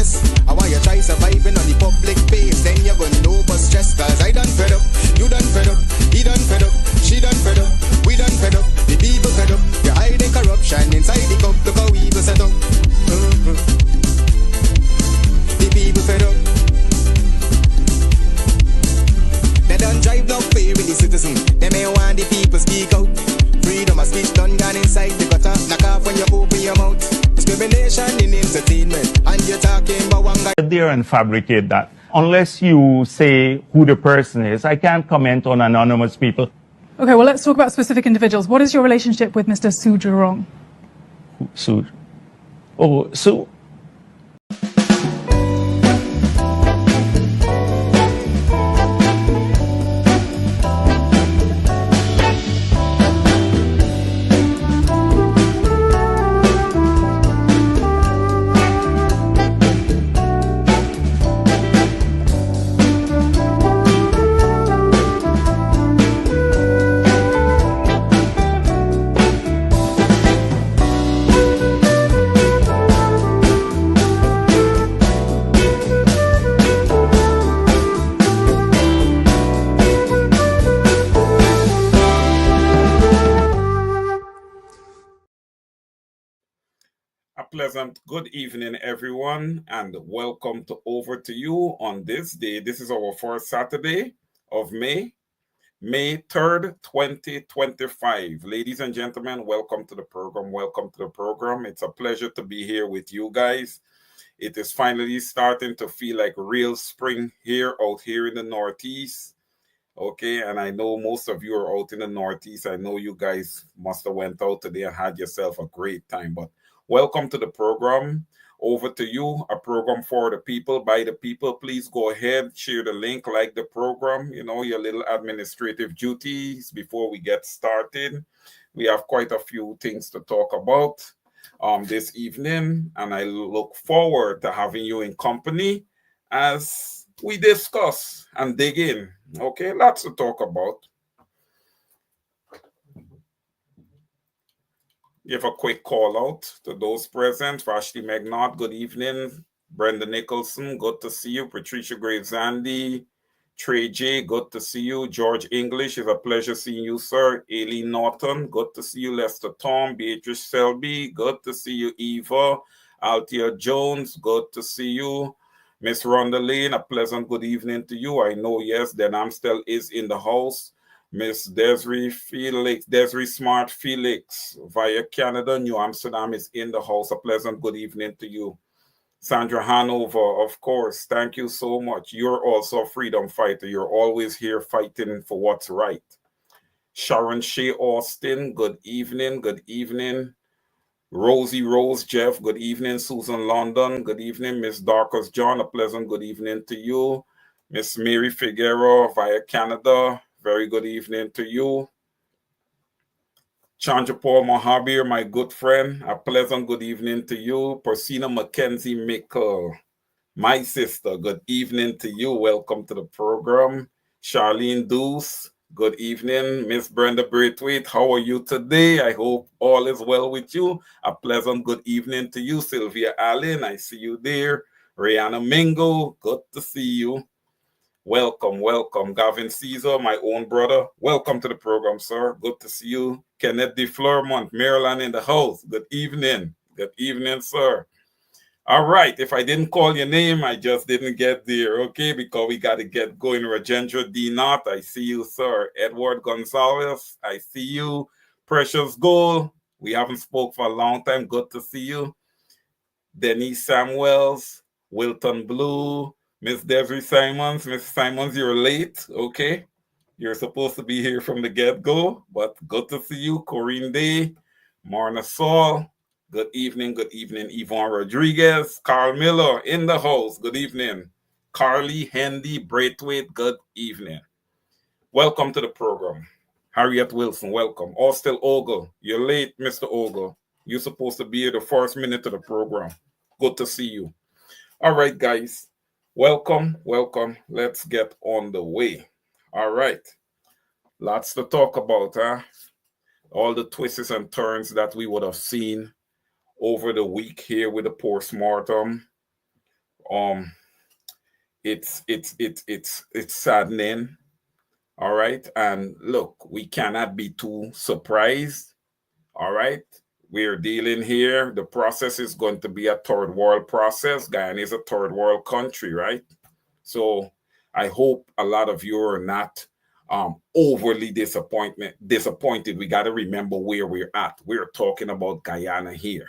stress. I want you try surviving on the public face. Then you're gonna know but stress. Cause I done fed up, you done fed up, he done fed up, she done fed up, we done fed up, the people fed up. You're hiding corruption inside the cup. Look how we go set up. The people fed up. They done drive no fair with the citizen. They may want the people speak out. Freedom of speech done gone inside the gutter. Knock off when you open your mouth. Discrimination in entertainment. And you're talking about one guy there and fabricate that. Unless you say who the person is, I can't comment on anonymous people. Okay, well, let's talk about specific individuals. What is your relationship with Mr. Su Zhirong? Su? Oh, Su. Pleasant good evening, everyone, and welcome to Over to You on this day. This is our first Saturday of May 3rd, 2025. Ladies and gentlemen, welcome to the program. Welcome to the program. It's a pleasure to be here with you guys. It is finally starting to feel like real spring out here in the Northeast. Okay, and I know most of you are out in the Northeast. I know you guys must have went out today and had yourself a great time, but welcome to the program. Over to you, a program for the people, by the people. Please go ahead, share the link, like the program, your little administrative duties before we get started. We have quite a few things to talk about this evening, and I look forward to having you in company as we discuss and dig in. Okay, lots to talk about. Give a quick call out to those present. Vashti Magnot, good evening. Brenda Nicholson, good to see you. Patricia Graves-Andy, Trey J, good to see you. George English, it's a pleasure seeing you, sir. Aileen Norton, good to see you. Lester Tom, Beatrice Selby, good to see you. Eva, Althea Jones, good to see you. Miss Rhonda Lane, a pleasant good evening to you. I know, yes, Dan Amstel is in the house. Miss Desiree Smart Felix via Canada, New Amsterdam is in the house. A pleasant good evening to you. Sandra Hanover, of course, thank you so much. You're also a freedom fighter. You're always here fighting for what's right. Sharon Shea Austin, good evening, good evening. Rosie Rose Jeff, good evening. Susan London, good evening. Miss Darkus John, a pleasant good evening to you. Miss Mary Figueroa via Canada, very good evening to you. Chandra Paul Mohabir, my good friend, a pleasant good evening to you. Persina Mackenzie Mickle, my sister, good evening to you. Welcome to the program. Charlene Deuce, good evening. Miss Brenda Braithwaite, how are you today? I hope all is well with you. A pleasant good evening to you. Sylvia Allen, I see you there. Rihanna Mingo, good to see you. Welcome, welcome. Gavin Caesar, my own brother. Welcome to the program, sir. Good to see you. Kenneth de Fleurmont, Maryland in the house. Good evening. Good evening, sir. All right. If I didn't call your name, I just didn't get there, okay? Because we got to get going. Rajendra D. Knott, I see you, sir. Edward Gonzalez, I see you. Precious Gold, we haven't spoke for a long time. Good to see you. Denise Samuels, Wilton Blue, Miss Desiree Simons. Miss Simons, you're late, okay? You're supposed to be here from the get-go, but good to see you. Corinne Day, Marna Saul, good evening, good evening. Yvonne Rodriguez, Carl Miller in the house, good evening. Carly Hendy Braithwaite, good evening. Welcome to the program. Harriet Wilson, welcome. Austin Ogle, you're late, Mr. Ogle. You're supposed to be here the first minute of the program. Good to see you. All right, guys. Welcome, welcome. Let's get on the way. All right. Lots to talk about, huh? All the twists and turns that we would have seen over the week here with the postmortem. it's saddening. All right. And look, we cannot be too surprised. All right. We're dealing here. The process is going to be a third world process. Guyana is a third world country, right? So I hope a lot of you are not overly disappointed. We got to remember where we're at. We're talking about Guyana here.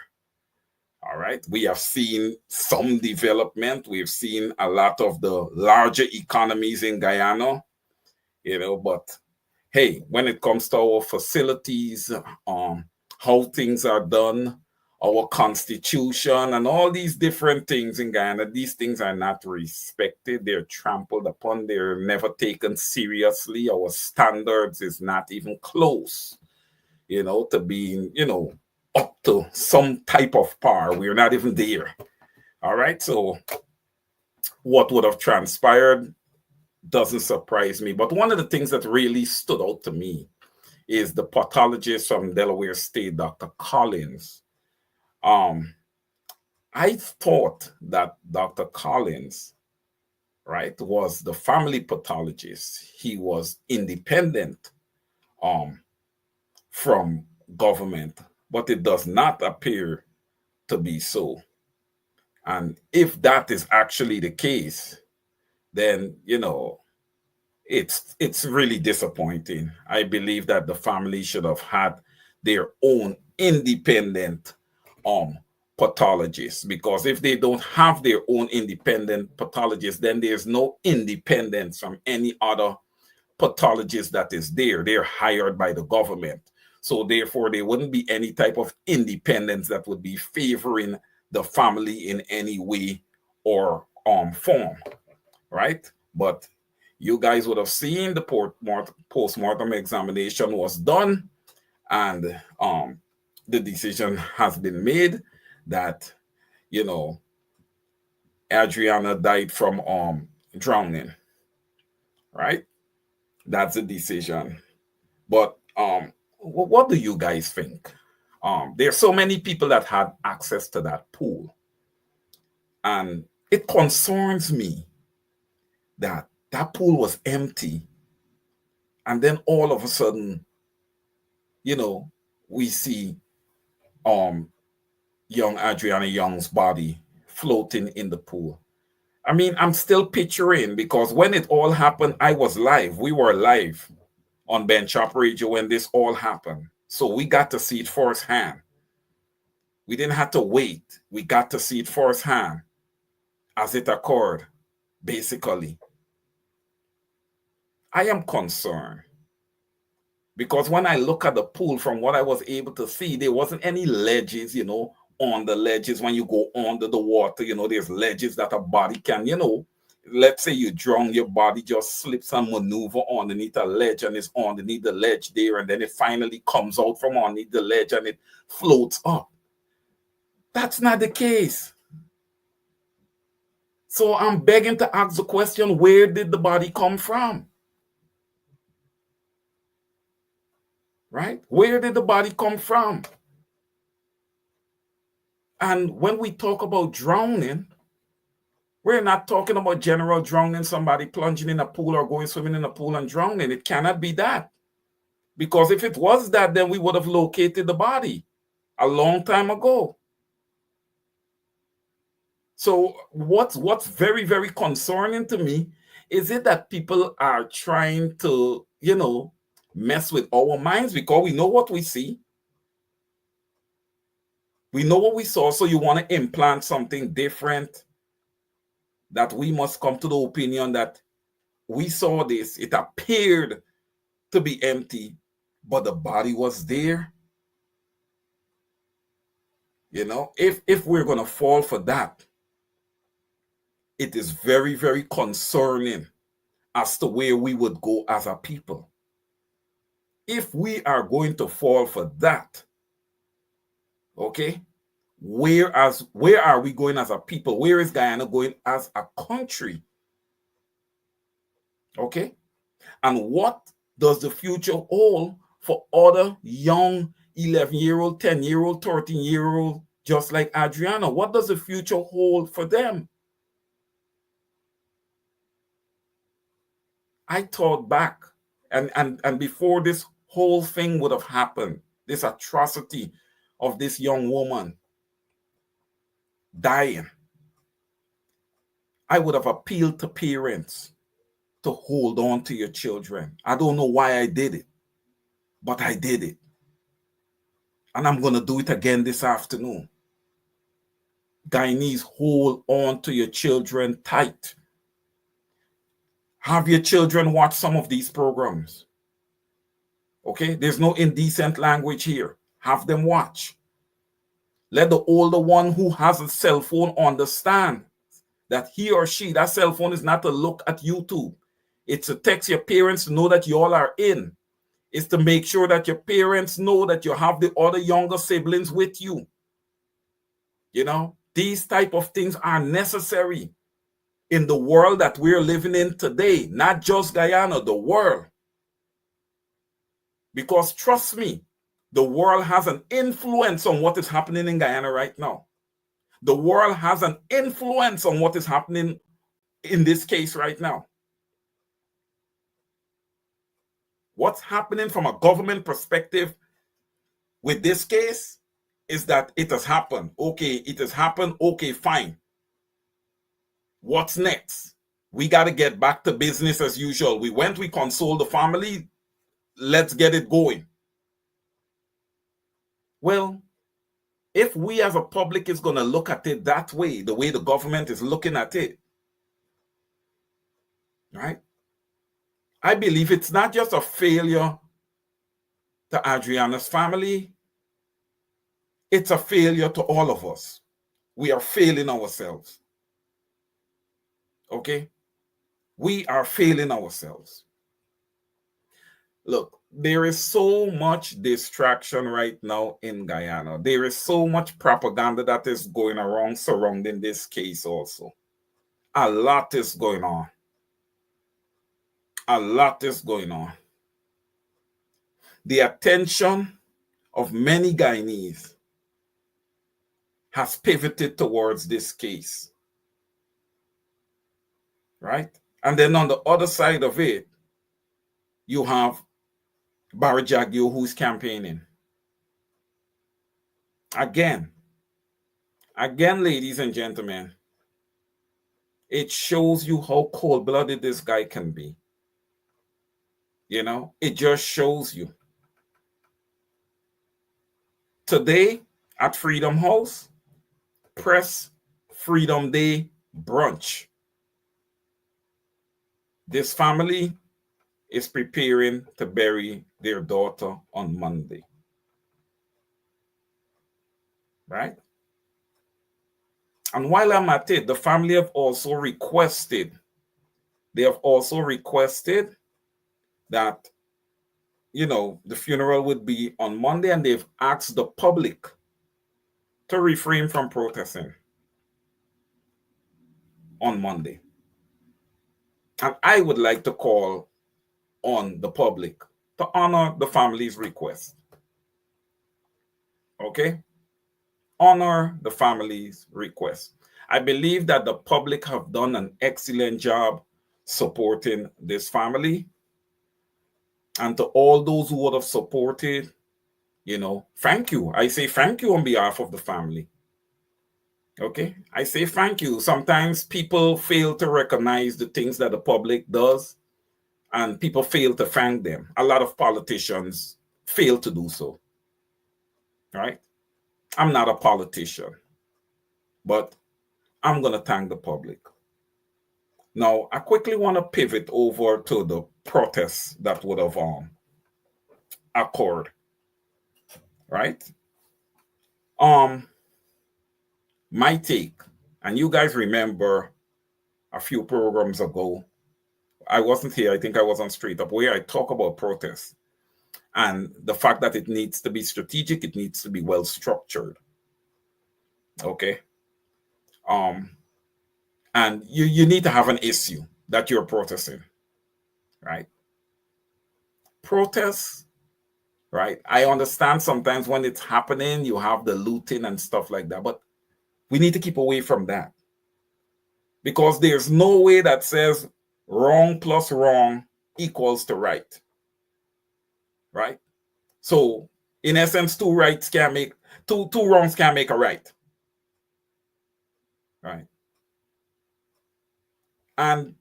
All right. We have seen some development. We've seen a lot of the larger economies in Guyana, but hey, when it comes to our facilities, how things are done, our constitution, and all these different things in Guyana, these things are not respected. They're trampled upon. They're never taken seriously. Our standards is not even close, to being, up to some type of par. We're not even there. All right. So what would have transpired doesn't surprise me. But one of the things that really stood out to me is the pathologist from Delaware State, Dr. Collins. I thought that Dr. Collins, right, was the family pathologist. He was independent from government, but it does not appear to be so. And if that is actually the case, then, it's really disappointing. I believe that the family should have had their own independent pathologist, because if they don't have their own independent pathologist, then there's no independence from any other pathologist that is there. They're hired by the government. So therefore, there wouldn't be any type of independence that would be favoring the family in any way or form, right? But you guys would have seen the post-mortem examination was done, and the decision has been made that, Adriana died from drowning, right? That's the decision. But what do you guys think? There's so many people that had access to that pool, and it concerns me that pool was empty, and then all of a sudden, we see young Adriana Young's body floating in the pool. I mean, I'm still picturing, because when it all happened, I was live. We were live on Ben Chop Radio when this all happened. So we got to see it firsthand. We didn't have to wait. We got to see it firsthand as it occurred, basically. I am concerned, because when I look at the pool, from what I was able to see, there wasn't any ledges, on the ledges. When you go under the water, there's ledges that a body can, let's say you drown, your body just slips and maneuver underneath a ledge, and it's underneath the ledge there, and then it finally comes out from underneath the ledge and it floats up. That's not the case. So I'm begging to ask the question, where did the body come from? Right? Where did the body come from? And when we talk about drowning, we're not talking about general drowning, somebody plunging in a pool or going swimming in a pool and drowning. It cannot be that. Because if it was that, then we would have located the body a long time ago. So what's very, very concerning to me is it that people are trying to, mess with our minds, because we know what we see. We know what we saw, so you want to implant something different, that we must come to the opinion that we saw this. It appeared to be empty, but the body was there. If we're going to fall for that, it is very, very concerning as to where we would go as a people. If we are going to fall for that, okay, where are we going as a people? Where is Guyana going as a country? Okay, and what does the future hold for other young 11-year-old, 10-year-old, 13-year-old, just like Adriana? What does the future hold for them? I thought back, and before this whole thing would have happened, this atrocity of this young woman dying, I would have appealed to parents to hold on to your children. I don't know why I did it, but I did it. And I'm going to do it again this afternoon. Guyanese, hold on to your children tight. Have your children watch some of these programs. Okay? There's no indecent language here. Have them watch. Let the older one who has a cell phone understand that he or she, that cell phone is not to look at YouTube. It's to text your parents to know that you all are in. It's to make sure that your parents know that you have the other younger siblings with you. You know, these type of things are necessary in the world that we're living in today, not just Guyana, the world. Because trust me, the world has an influence on what is happening in Guyana right now. The world has an influence on what is happening in this case right now. What's happening from a government perspective with this case is that it has happened. Okay, it has happened. Okay, fine. What's next? We got to get back to business as usual. We consoled the family. Let's get it going. Well, if we as a public is going to look at it that way, the way the government is looking at it, right? I believe it's not just a failure to Adriana's family. It's a failure to all of us. We are failing ourselves. Okay? We are failing ourselves. Look, there is so much distraction right now in Guyana. There is so much propaganda that is going around surrounding this case also. A lot is going on. A lot is going on. The attention of many Guyanese has pivoted towards this case. Right? And then on the other side of it, you have Barry Jagio who's campaigning. Again, ladies and gentlemen, it shows you how cold-blooded this guy can be. You know, it just shows you. Today at Freedom House, Press Freedom Day brunch. This family is preparing to bury their daughter on Monday. Right? And while I'm at it, the family have also requested, that, you know, the funeral would be on Monday, and they've asked the public to refrain from protesting on Monday. And I would like to call on the public to honor the family's request. Okay? Honor the family's request. I believe that the public have done an excellent job supporting this family. And to all those who would have supported, you know, thank you. I say thank you on behalf of the family. Okay? I say thank you. Sometimes people fail to recognize the things that the public does, and people fail to thank them. A lot of politicians fail to do so. Right? I'm not a politician, but I'm going to thank the public. Now, I quickly want to pivot over to the protests that would have occurred. Right? My take, and you guys remember a few programs ago, I wasn't here, I think I was on Straight Up, where I talk about protests and the fact that it needs to be strategic, it needs to be well structured. Okay? And you need to have an issue that you're protesting, right? Protests, right? I understand sometimes when it's happening, you have the looting and stuff like that, but we need to keep away from that, because there's no way that says wrong plus wrong equals to right. Right? So, in essence, two wrongs can't make a right. Right? And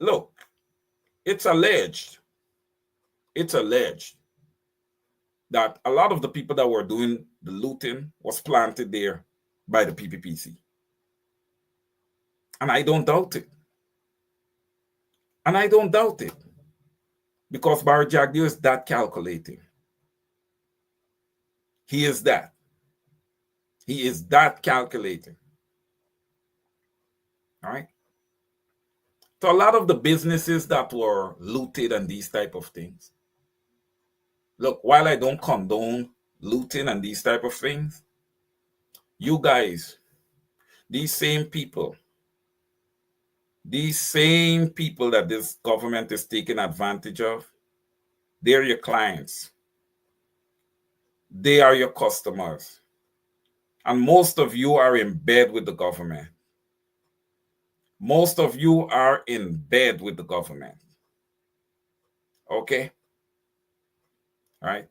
look, it's alleged that a lot of the people that were doing the looting was planted there by the PPPC. And I don't doubt it. Because Barry Jagdeo is that calculating. He is that calculating. All right. So a lot of the businesses that were looted and these type of things. Look, while I don't condone looting and these type of things, you guys, these same people that this government is taking advantage of, they're your clients. They are your customers. And most of you are in bed with the government. Most of you are in bed with the government. Okay? All right?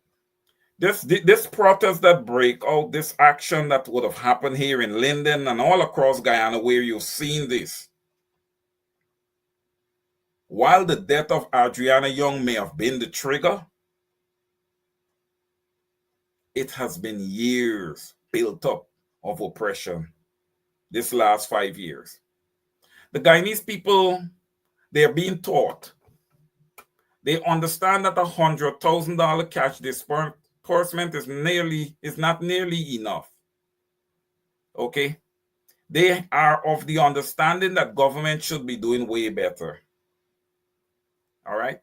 This protest that break out, this action that would have happened here in Linden and all across Guyana where you've seen this, while the death of Adriana Young may have been the trigger, it has been years built up of oppression this last 5 years. The Guyanese people, they're being taught. They understand that $100,000 cash disbursement is not nearly enough. Okay? They are of the understanding that government should be doing way better. All right?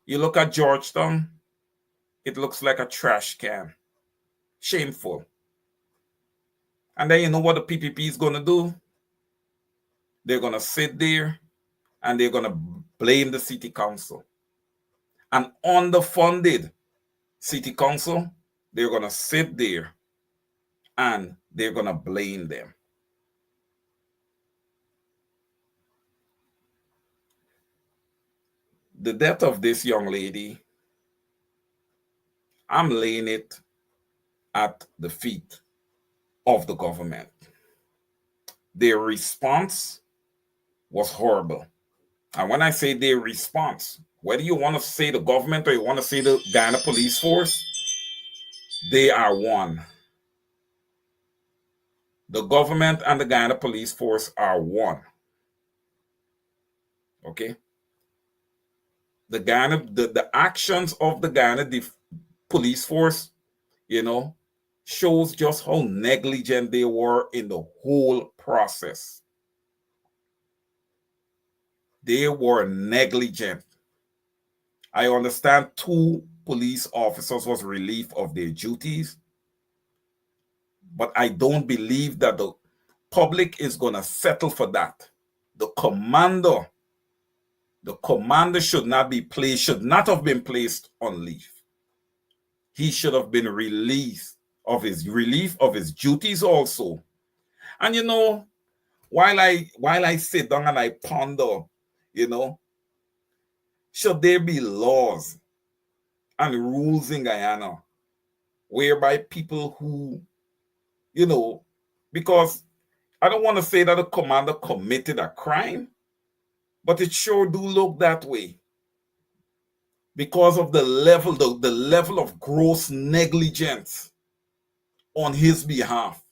You look at Georgetown, it looks like a trash can. Shameful. And then you know what the PPP is going to do? They're going to sit there and they're going to blame the city council. An underfunded city council, they're going to sit there and they're going to blame them. The death of this young lady, I'm laying it at the feet of the government. Their response was horrible. And when I say their response, whether you want to say the government or you want to say the Guyana Police Force, they are one. The government and the Guyana Police Force are one. Okay? The actions of the Guyana Police Force, shows just how negligent they were in the whole process. They were negligent. I understand 2 police officers was relieved of their duties, but I don't believe that the public is going to settle for that. The commander should not have been placed on leave. He should have been relief of his duties also. And while I sit down and I ponder, should there be laws and rules in Guyana whereby people who, because I don't want to say that the commander committed a crime, but it sure do look that way because of the level of gross negligence on his behalf.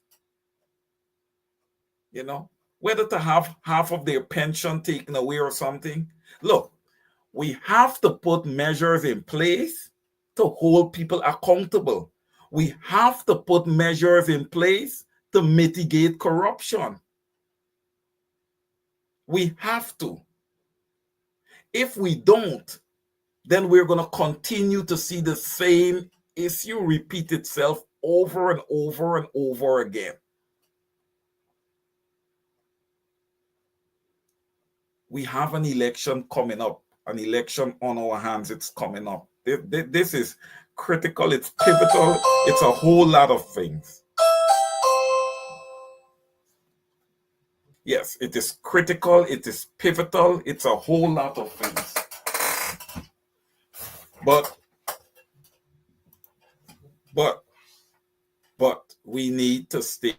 Whether to have half of their pension taken away or something. Look, we have to put measures in place to hold people accountable. We have to put measures in place to mitigate corruption. We have to. If we don't, then we're going to continue to see the same issue repeat itself over and over and over again. We have an election coming up, an election on our hands. It's coming up. This is critical. It's pivotal. It's a whole lot of things. Yes, it is critical. It is pivotal. It's a whole lot of things. But we need to stay,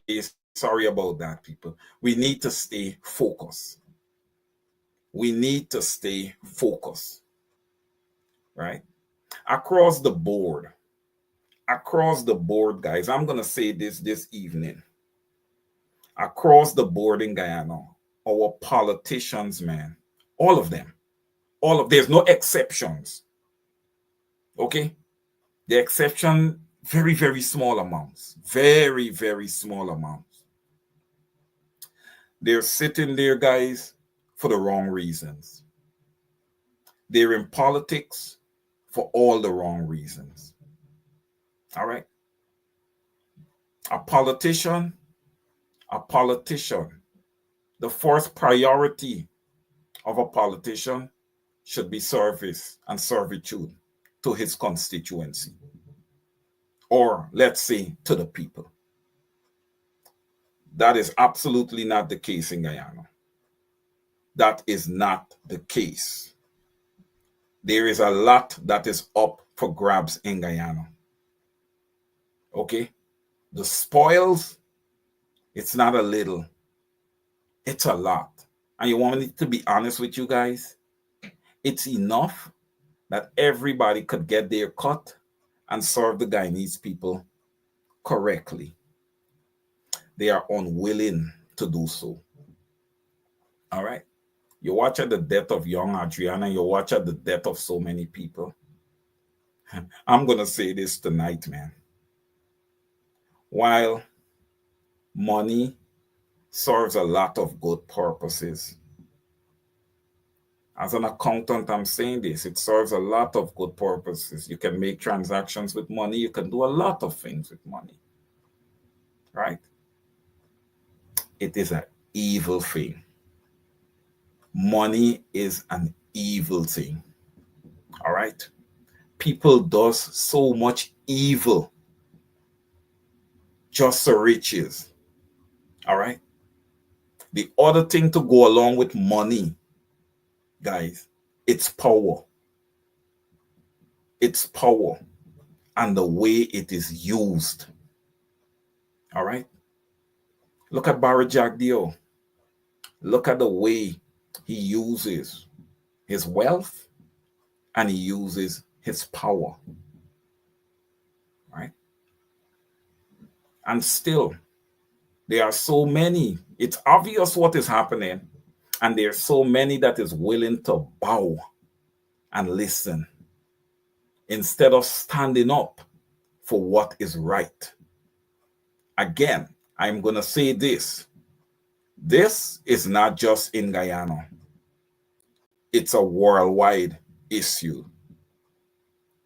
sorry about that, people. We need to stay focused. We need to stay focused, right? Across the board, guys, I'm going to say this evening. Across the board in Guyana, our politicians, man, all of them, there's no exceptions. Okay? The exception, very, very small amounts. Very, very small amounts. They're sitting there, guys, for the wrong reasons. They're in politics for all the wrong reasons. All right? A politician, the first priority of a politician should be service and servitude to his constituency, or let's say to the people. That is absolutely not the case in Guyana. That is not the case. There is a lot that is up for grabs in Guyana. Okay? The spoils, it's not a little, it's a lot. And you want me to be honest with you guys? It's enough that everybody could get their cut and serve the Guyanese people correctly. They are unwilling to do so. All right? You watch at the death of young Adriana, you watch at the death of so many people. I'm going to say this tonight, man. While money serves a lot of good purposes, as an accountant, I'm saying this, it serves a lot of good purposes. You can make transactions with money. You can do a lot of things with money, right? It is an evil thing. Money is an evil thing, all right? People does so much evil just for riches, all right? The other thing to go along with money, guys, it's power. It's power and the way it is used. All right? Look at Barry Jagdeo. Look at the way he uses his wealth and he uses his power. Right? And still, there are so many. It's obvious what is happening. And there's so many that is willing to bow and listen instead of standing up for what is right. Again, I'm going to say this. This is not just in Guyana. It's a worldwide issue.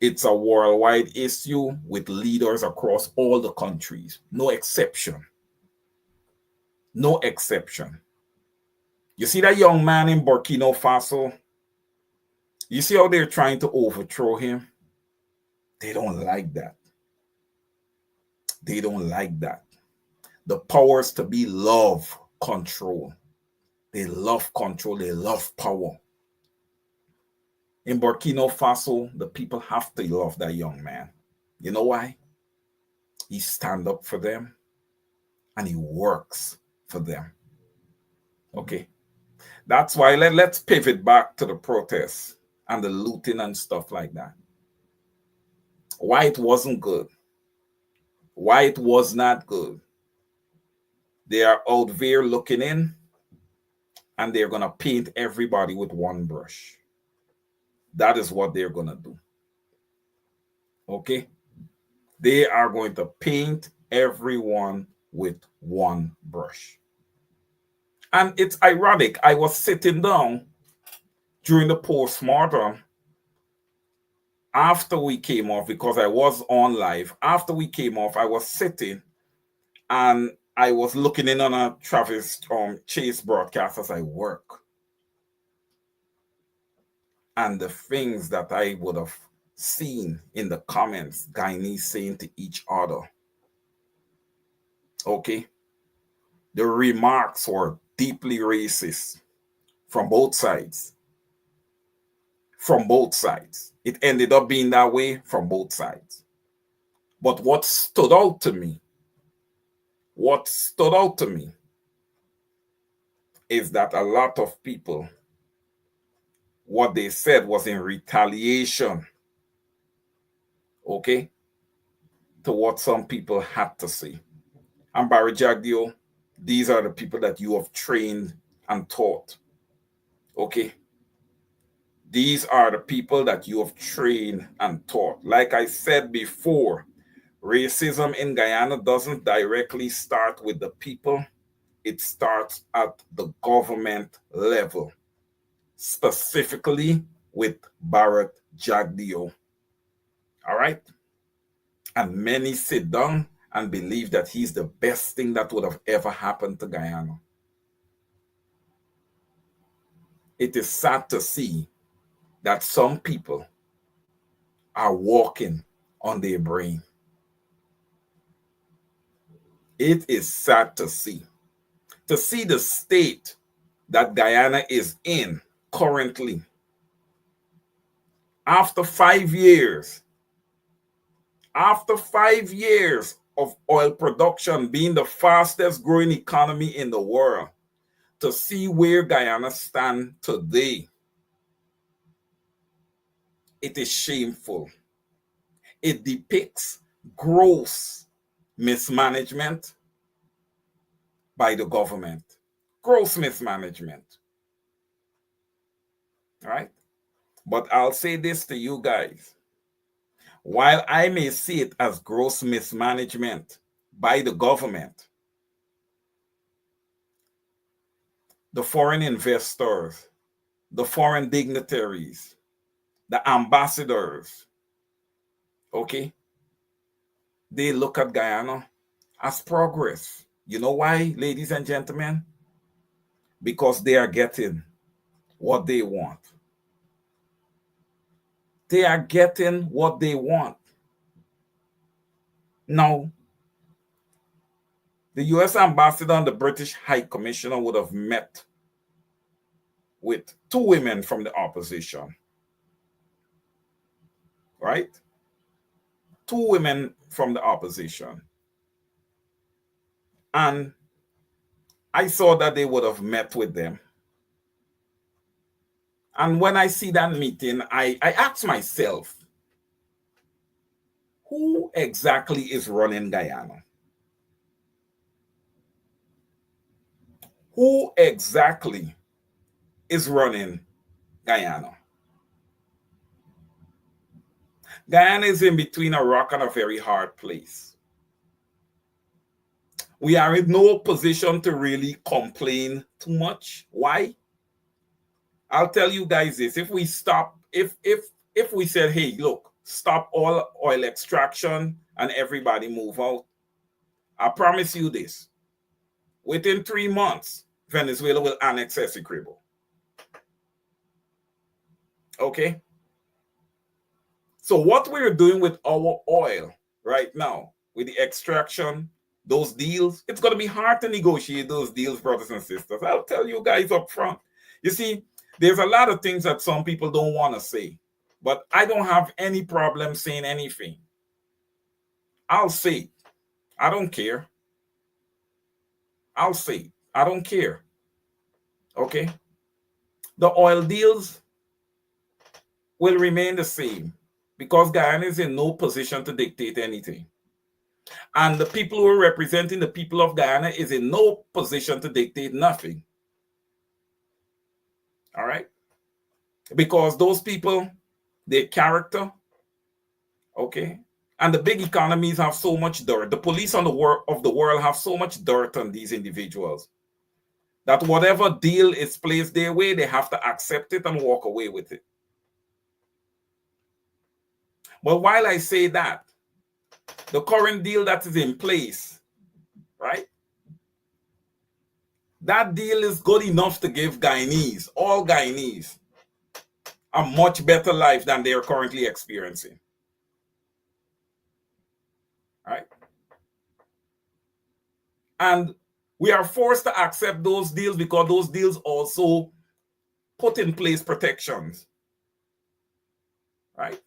It's a worldwide issue with leaders across all the countries. No exception. No exception. You see that young man in Burkina Faso? You see how they're trying to overthrow him? They don't like that. They don't like that. The powers to be love control. They love control. They love power. In Burkina Faso, the people have to love that young man. You know why? He stands up for them and he works for them. Okay. That's why let's pivot back to the protests and the looting and stuff like that. Why it wasn't good. Why it was not good. They are out there looking in and they're going to paint everybody with one brush. That is what they're going to do. Okay? They are going to paint everyone with one brush. And it's ironic. I was sitting down during the post-mortem after we came off, because I was on live. After we came off, I was sitting and I was looking in on a Travis Chase broadcast as I work. And the things that I would have seen in the comments, Guyanese saying to each other. Okay? The remarks were deeply racist from both sides. from both sides. It ended up being that way from both sides. But what stood out to me is that a lot of people, what they said was in retaliation, okay, to what some people had to say. And Barry Jagdeo, these are the people that you have trained and taught, okay? These are the people that you have trained and taught. Like I said before, racism in Guyana doesn't directly start with the people. It starts at the government level, specifically with Barrett Jagdeo. All right? And many sit down and believe that he's the best thing that would have ever happened to Guyana. It is sad to see that some people are walking on their brain. It is sad to see the state that Guyana is in currently. After 5 years of oil production being the fastest growing economy in the world, to see where Guyana stands today, it is shameful. It depicts gross mismanagement by the government. Gross mismanagement. All right? But I'll say this to you guys. While I may see it as gross mismanagement by the government, the foreign investors, the foreign dignitaries, the ambassadors, okay, they look at Guyana as progress. You know why, ladies and gentlemen? Because they are getting what they want. They are getting what they want. Now, the US ambassador and the British High Commissioner would have met with 2 women from the opposition. Right? 2 women from the opposition. And I saw that they would have met with them. And when I see that meeting, I ask myself, who exactly is running Guyana? Who exactly is running Guyana? Guyana is in between a rock and a very hard place. We are in no position to really complain too much. Why? I'll tell you guys this. If we stop, if we said, hey, look, stop all oil extraction and everybody move out, I promise you this. Within 3 months, Venezuela will annex Essequibo. Okay? So what we're doing with our oil right now, with the extraction, those deals, it's going to be hard to negotiate those deals, brothers and sisters. I'll tell you guys up front. You see, there's a lot of things that some people don't want to say, but I don't have any problem saying anything. I'll say it. I don't care. I'll say it. I don't care. Okay? The oil deals will remain the same because Guyana is in no position to dictate anything. And the people who are representing the people of Guyana is in no position to dictate nothing. All right? Because those people, their character, okay? And the big economies have so much dirt. The police of the world have so much dirt on these individuals that whatever deal is placed their way, they have to accept it and walk away with it. But while I say that, the current deal that is in place, right? That deal is good enough to give Guyanese, all Guyanese, a much better life than they are currently experiencing. Right? And we are forced to accept those deals because those deals also put in place protections. right?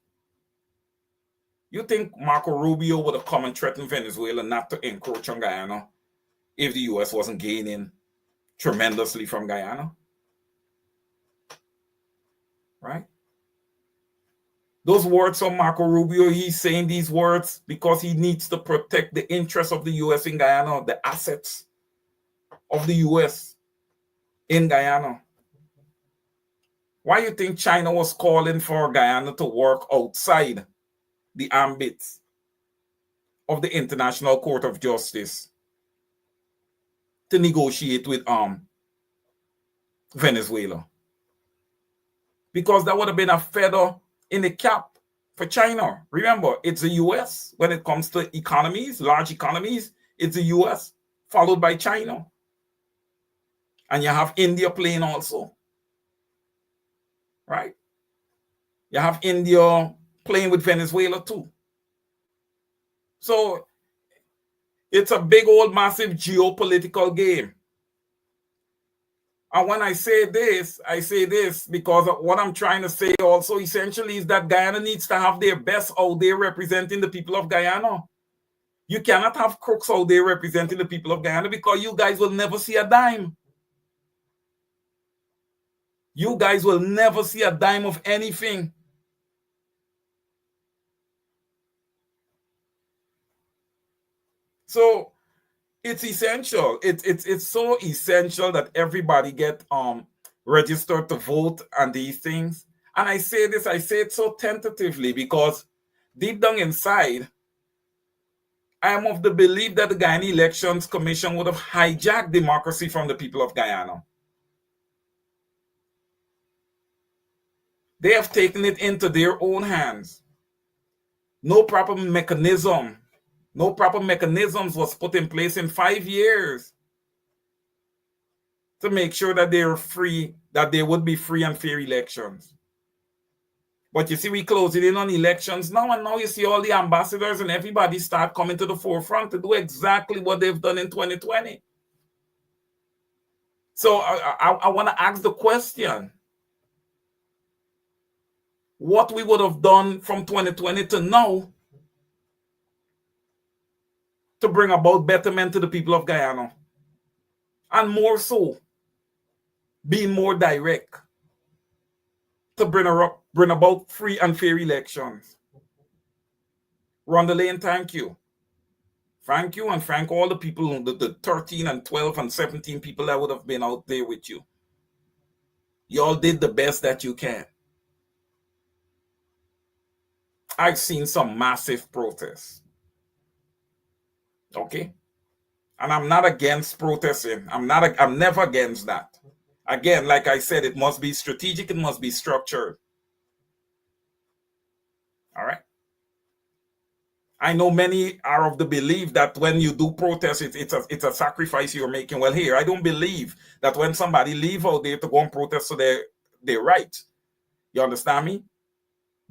You think Marco Rubio would have come and threatened Venezuela not to encroach on Guyana if the U.S. wasn't gaining tremendously from Guyana? Right? Those words from Marco Rubio, he's saying these words because he needs to protect the interests of the U.S. in Guyana, the assets of the U.S. in Guyana. Why do you think China was calling for Guyana to work outside the ambits of the International Court of Justice to negotiate with Venezuela? Because that would have been a feather in the cap for China. Remember, it's the U.S. when it comes to economies, large economies. It's the U.S. followed by China. And you have India playing also. Right? You have India playing with Venezuela too. So it's a big old massive geopolitical game. And when I say this because what I'm trying to say also essentially is that Guyana needs to have their best out there representing the people of Guyana. You cannot have crooks out there representing the people of Guyana because you guys will never see a dime. You guys will never see a dime of anything. So it's essential. It's so essential that everybody get registered to vote and these things. And I say it so tentatively because deep down inside, I am of the belief that the Guyana Elections Commission would have hijacked democracy from the people of Guyana. They have taken it into their own hands. No proper mechanisms was put in place in 5 years to make sure that they were free, that there would be free and fair elections. But you see, we closing in on elections now, and now you see all the ambassadors and everybody start coming to the forefront to do exactly what they've done in 2020. So I want to ask the question, what we would have done from 2020 to now to bring about betterment to the people of Guyana, and more so, being more direct to bring about free and fair elections. Rhonda Lane, thank you. Thank you, and thank all the people, the 13 and 12 and 17 people that would have been out there with you. Y'all did the best that you can. I've seen some massive protests. Okay? And I'm not against protesting. I'm never against that. Again, like I said, it must be strategic, it must be structured. All right? I know many are of the belief that when you do protest, it's a sacrifice you're making. Well, here, I don't believe that when somebody leave out there to go and protest for their right, you understand me?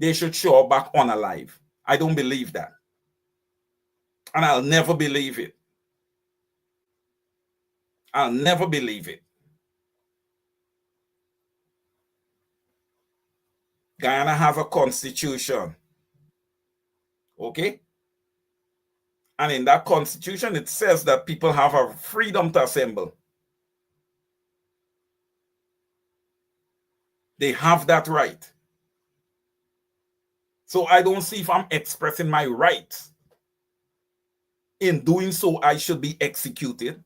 They should show up back unalive. I don't believe that. And I'll never believe it. I'll never believe it. Guyana has a constitution. Okay? And in that constitution, it says that people have a freedom to assemble. They have that right. So I don't see if I'm expressing my rights. In doing so, I should be executed.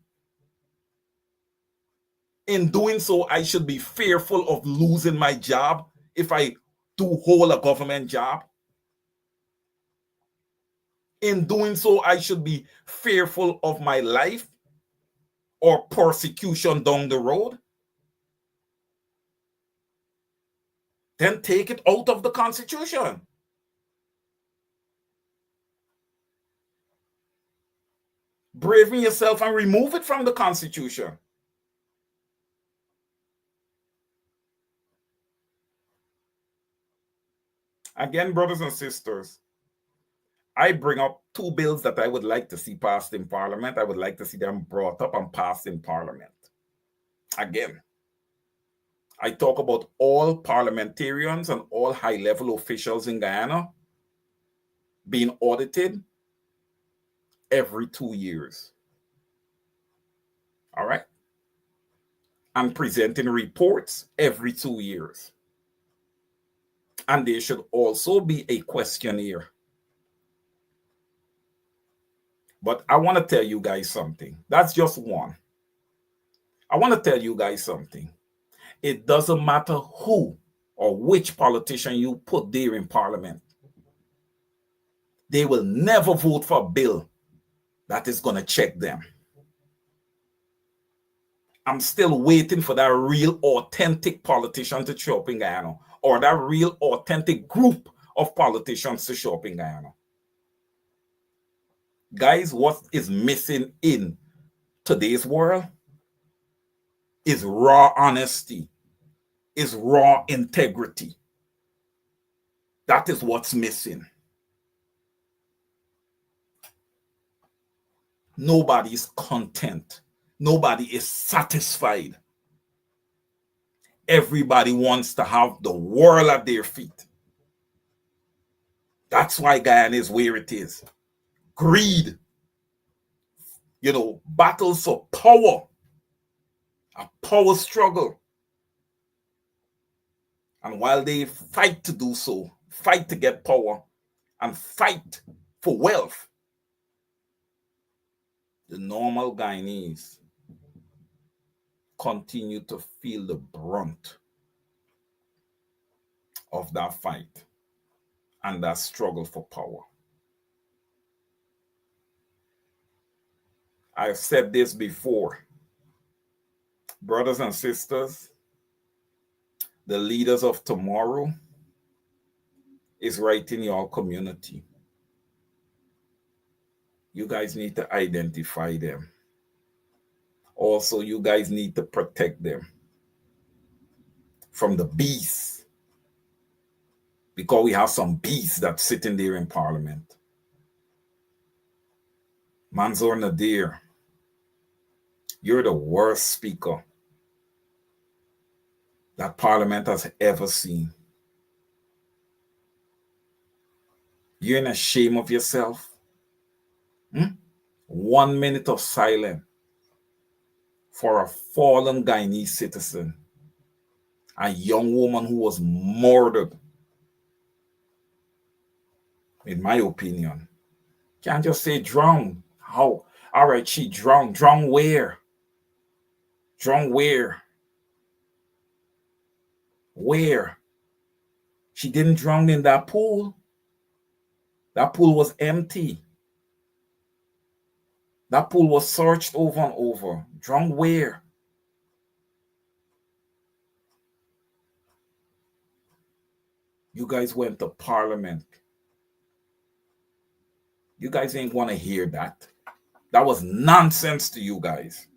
In doing so, I should be fearful of losing my job if I do hold a government job. In doing so, I should be fearful of my life or persecution down the road. Then take it out of the Constitution. Braven yourself and remove it from the Constitution. Again, brothers and sisters, I bring up two bills that I would like to see passed in Parliament. I would like to see them brought up and passed in Parliament. Again, I talk about all parliamentarians and all high-level officials in Guyana being audited every 2 years. All right? And presenting reports every 2 years. And there should also be a questionnaire. But I want to tell you guys something. That's just one. I want to tell you guys something. It doesn't matter who or which politician you put there in parliament. They will never vote for a bill that is going to check them. I'm still waiting for that real authentic politician to show up in Guyana, or that real authentic group of politicians to show up in Guyana. Guys, what is missing in today's world is raw honesty, is raw integrity. That is what's missing. Nobody is content. Nobody is satisfied. Everybody wants to have the world at their feet. That's why Guyana is where it is. Greed. Battles for power. A power struggle. And while they fight to do so, fight to get power, and fight for wealth, the normal Guyanese continue to feel the brunt of that fight and that struggle for power. I've said this before. Brothers and sisters, the leaders of tomorrow is right in your community. You guys need to identify them. Also, you guys need to protect them from the beasts, because we have some beasts that's sitting there in parliament. Manzoor Nadir, you're the worst speaker that parliament has ever seen. You're in a shame of yourself. 1 minute of silence for a fallen Guyanese citizen, a young woman who was murdered. In my opinion, can't just say drowned. How? All right, she drowned. Drowned where? Drowned where? Where? She didn't drown in that pool. That pool was empty. That pool was searched over and over. Drowned where? You guys went to parliament. You guys ain't want to hear that. That was nonsense to you guys.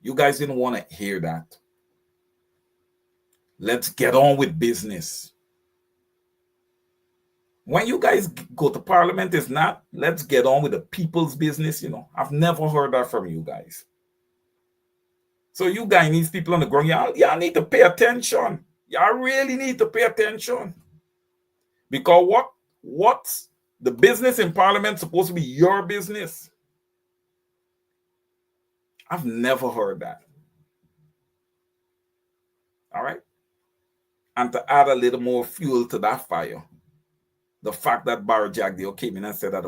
You guys didn't want to hear that. Let's get on with business. When you guys go to parliament, it's not, let's get on with the people's business, I've never heard that from you guys. So you Guyanese people on the ground, y'all need to pay attention. Y'all really need to pay attention. Because what's the business in parliament supposed to be your business? I've never heard that. All right? And to add a little more fuel to that fire, the fact that Barry Jagdeo came in and said that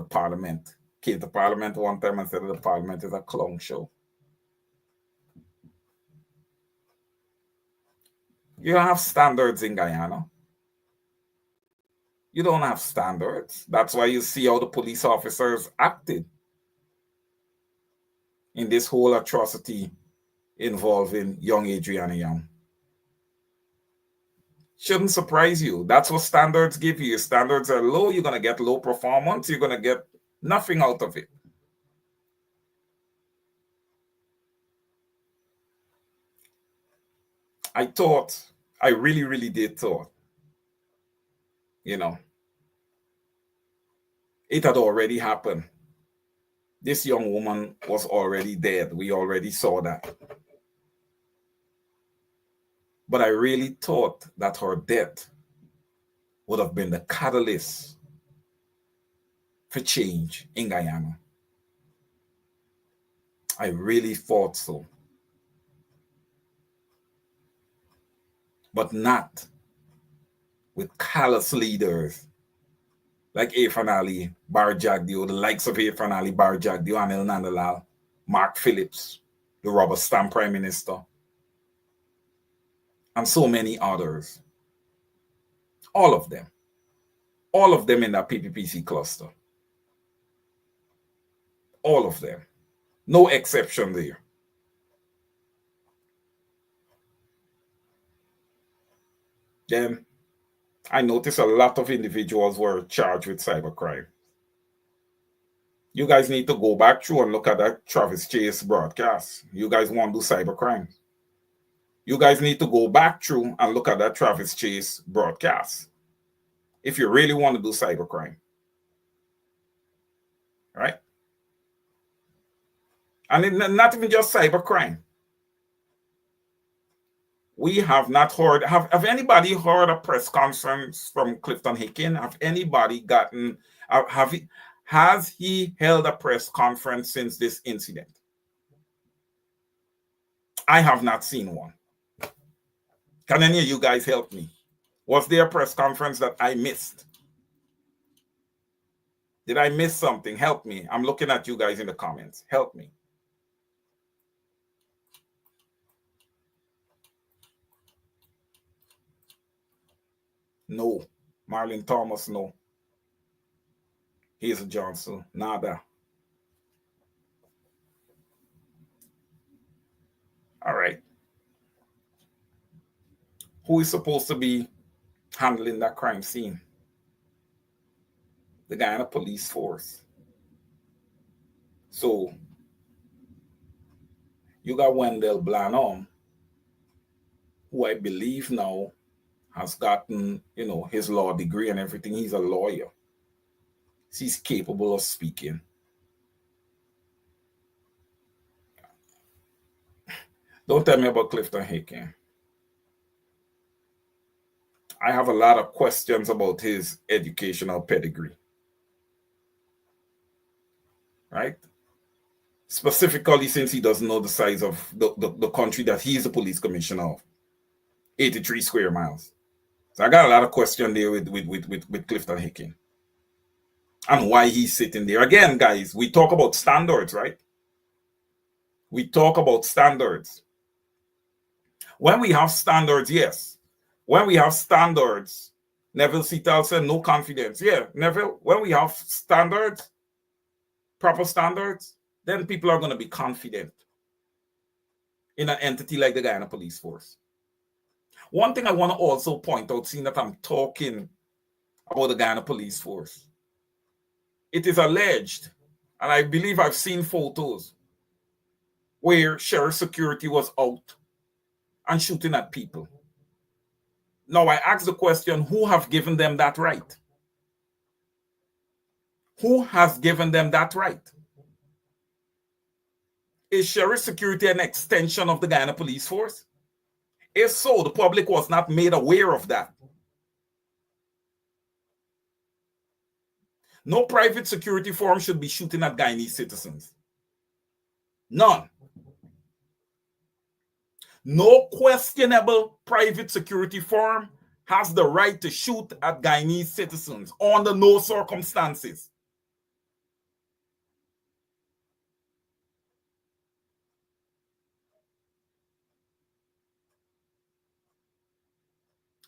came to parliament one time and said that the parliament is a clown show. You don't have standards in Guyana. You don't have standards. That's why you see how the police officers acted in this whole atrocity involving young Adriana Young. Shouldn't surprise you. That's what standards give you. Your standards are low, you're going to get low performance. You're going to get nothing out of it. I really, really did thought, it had already happened. This young woman was already dead. We already saw that. But I really thought that her death would have been the catalyst for change in Guyana. I really thought so. But not with callous leaders like Irfaan Ali, Bar Jagdeo, the likes of Irfaan Ali, Bar Jagdeo, Anil Nandalal, Mark Phillips, the rubber stamp prime minister, and so many others. All of them in that PPPC cluster. All of them. No exception there. Then I noticed a lot of individuals were charged with cybercrime. You guys need to go back through and look at that Travis Chase broadcast. You guys want to do cybercrime. You guys need to go back through and look at that Travis Chase broadcast if you really want to do cybercrime. Right? And not even just cybercrime. We have not heard, have anybody heard a press conference from Clifton Hicken? Have anybody gotten, has he held a press conference since this incident? I have not seen one. Can any of you guys help me? Was there a press conference that I missed? Did I miss something? Help me. I'm looking at you guys in the comments. Help me. No. Marlon Thomas, no. Hazel Johnson, nada. All right. Who is supposed to be handling that crime scene? The Guyana police force. So you got Wendell Blanum, who I believe now has gotten, his law degree and everything. He's a lawyer. He's capable of speaking. Don't tell me about Clifton Hicken. I have a lot of questions about his educational pedigree. Right? Specifically, since he doesn't know the size of the country that he's the police commissioner of. 83 square miles. So I got a lot of questions there with Clifton Hicken. And why he's sitting there. Again, guys, we talk about standards, right? We talk about standards. When we have standards, yes. When we have standards, Neville Sital said no confidence. Yeah, Neville, when we have standards, proper standards, then people are going to be confident in an entity like the Guyana Police Force. One thing I want to also point out, seeing that I'm talking about the Guyana Police Force, it is alleged, and I believe I've seen photos where sheriff security was out and shooting at people. Now I ask the question, who have given them that right? Who has given them that right? Is sheriff security an extension of the Guyana Police Force? If so, the public was not made aware of that. No private security firm should be shooting at Guyanese citizens. None. No questionable private security firm has the right to shoot at Guyanese citizens under no circumstances.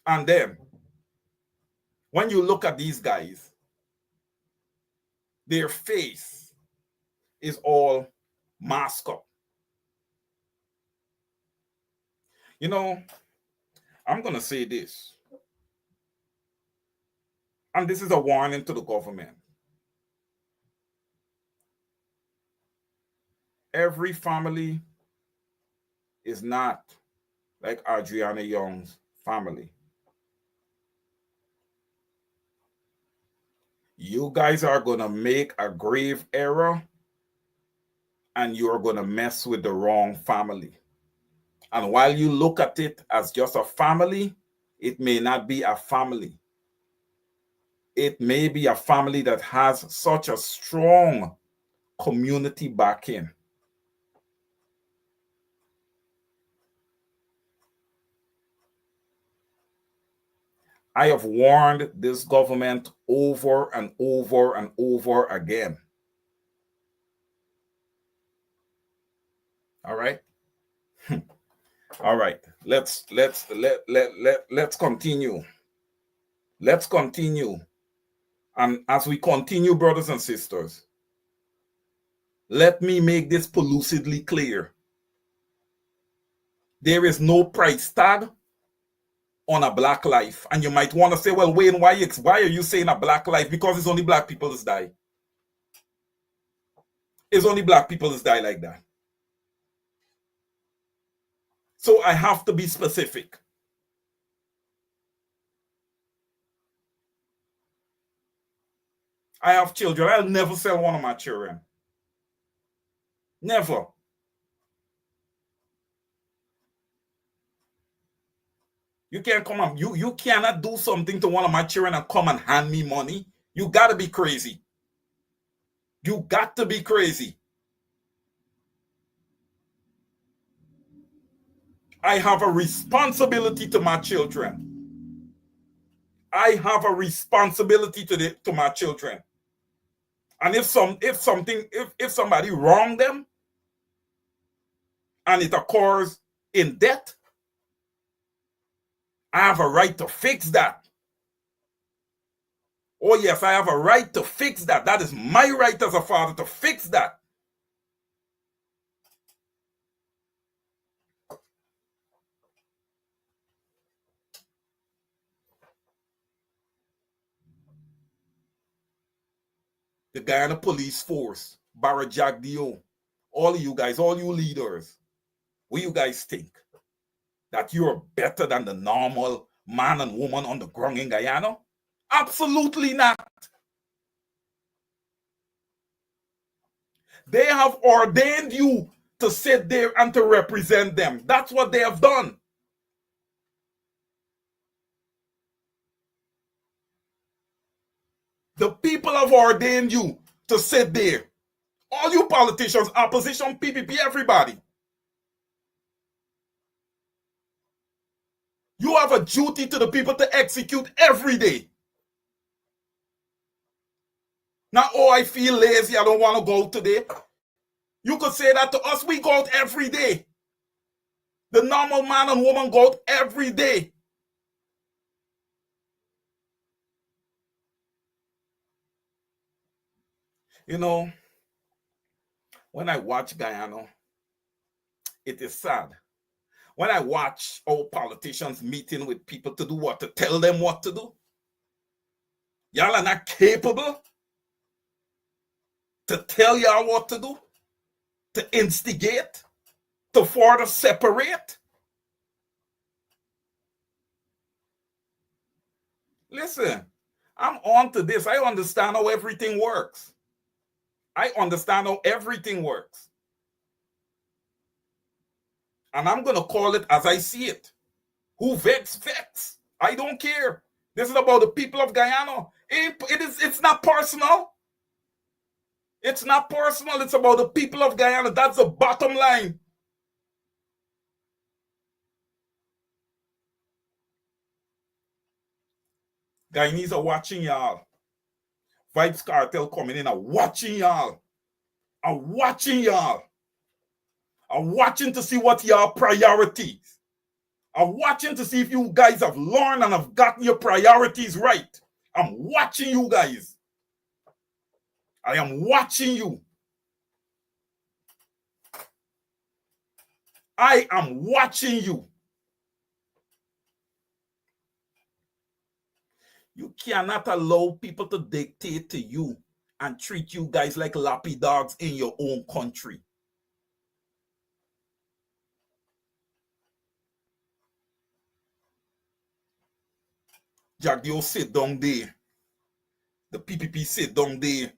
And then, when you look at these guys, their face is all masked up. I'm going to say this. And this is a warning to the government. Every family is not like Adriana Young's family. You guys are going to make a grave error and you're going to mess with the wrong family. And while you look at it as just a family, it may not be a family. It may be a family that has such a strong community backing. I have warned this government over and over and over again. All right. All right. Let's continue. Let's continue. And as we continue, brothers and sisters, let me make this lucidly clear. There is no price tag on a black life. And you might want to say, well, Wayne, why are you saying a black life? Because it's only black people that die. It's only black people that die like that. So I have to be specific. I have children. I'll never sell one of my children. Never. You can't come on. You cannot do something to one of my children and come and hand me money. You got to be crazy. You got to be crazy. I have a responsibility to my children. I have a responsibility to my children. And if somebody wronged them and it occurs in death, I have a right to fix that. Oh yes, I have a right to fix that. That is my right as a father to fix that. The Guyana Police Force, Barra Jack Dio, all of you guys, all you leaders, what you guys think? That you're better than the normal man and woman on the ground in Guyana? Absolutely not. They have ordained you to sit there and to represent them. That's what they have done. The people have ordained you to sit there. All you politicians, opposition, PPP, everybody. You have a duty to the people to execute every day. Now, oh, I feel lazy, I don't want to go today. You could say that to us. We go out every day. The normal man and woman go out every day. You know, when I watch Guyana, it is sad. When I watch all politicians meeting with people to do what? To tell them what to do. Y'all are not capable to tell y'all what to do, to instigate, to further separate. Listen, I'm on to this. I understand how everything works. I understand how everything works. And I'm going to call it as I see it. Who vex, vex. I don't care. This is about the people of Guyana. It's not personal. It's not personal. It's about the people of Guyana. That's the bottom line. Guyanese are watching y'all. Vybz Kartel coming in are watching y'all. I'm watching y'all. I'm watching to see what y'all priorities. I'm watching to see if you guys have learned and have gotten your priorities right. I'm watching you guys. I am watching you. I am watching you. You cannot allow people to dictate to you and treat you guys like lappy dogs in your own country. Jack Dio sit down there. The PPP sit down there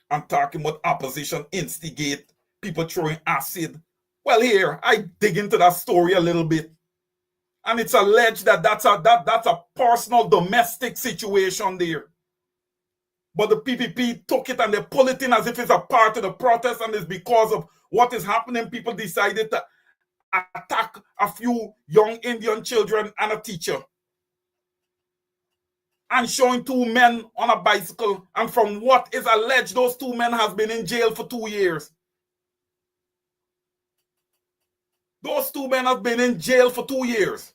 and talking about opposition instigate, people throwing acid Well, here, I dig into that story a little bit. And it's alleged that that's a personal domestic situation there. But the PPP took it and they pull it in as if it's a part of the protest, and it's because of what is happening. People decided to attack a few young Indian children and a teacher. And showing 2 men on a bicycle. And from what is alleged, those 2 men have been in jail for 2 years. Those 2 men have been in jail for 2 years.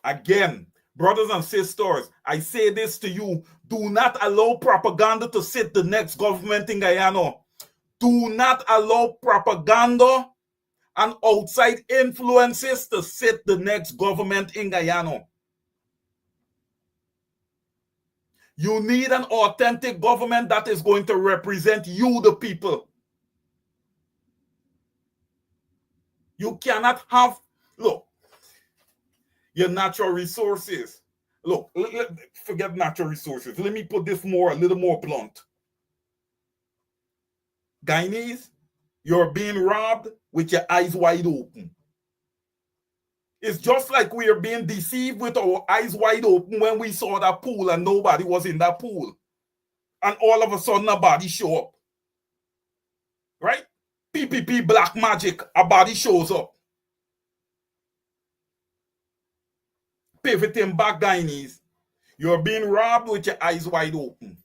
Again, brothers and sisters, I say this to you. Do not allow propaganda to sit the next government in Guyana. Do not allow propaganda and outside influences to sit the next government in Guyana. You need an authentic government that is going to represent you, the people. You cannot have, look, your natural resources. Look, forget natural resources. Let me put this a little more blunt. Guyanese, you're being robbed with your eyes wide open. It's just like we are being deceived with our eyes wide open when we saw that pool and nobody was in that pool. And all of a sudden a body show up. Right? PPP black magic, a body shows up. Pivoting back, Guyanese. You're being robbed with your eyes wide open.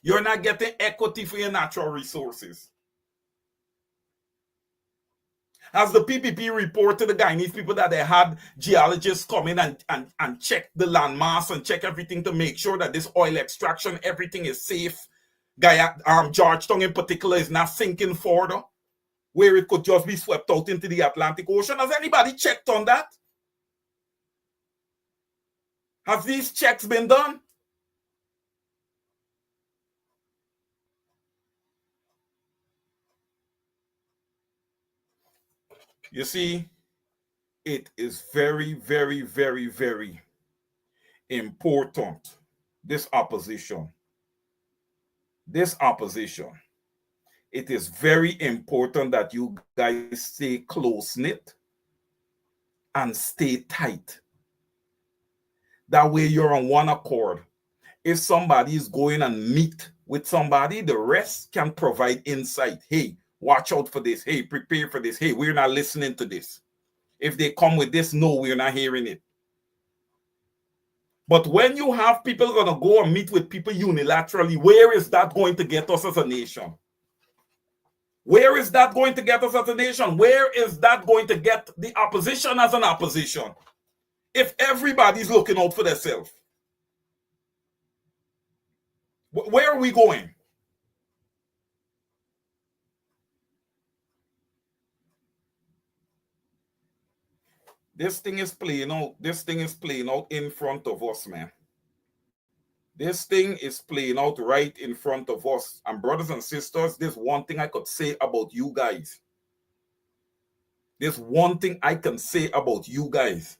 You're not getting equity for your natural resources. As the PPP report to the Guyanese people that they had geologists come in and check the landmass and check everything to make sure that this oil extraction, everything is safe. Georgetown in particular is not sinking further, where it could just be swept out into the Atlantic Ocean. Has anybody checked on that? Have these checks been done? You see, it is very, very, very, very important, this opposition. This opposition. It is very important that you guys stay close-knit and stay tight. That way you're on one accord. If somebody is going and meet with somebody, the rest can provide insight. Hey, watch out for this. Hey, prepare for this. Hey, we're not listening to this. If they come with this, no, we're not hearing it. But when you have people going to go and meet with people unilaterally, where is that going to get us as a nation? Where is that going to get us as a nation? Where is that going to get the opposition as an opposition? If everybody's looking out for themselves, where are we going? This thing is playing out. This thing is playing out in front of us, man. This thing is playing out right in front of us. And brothers and sisters, there's one thing I could say about you guys. There's one thing I can say about you guys.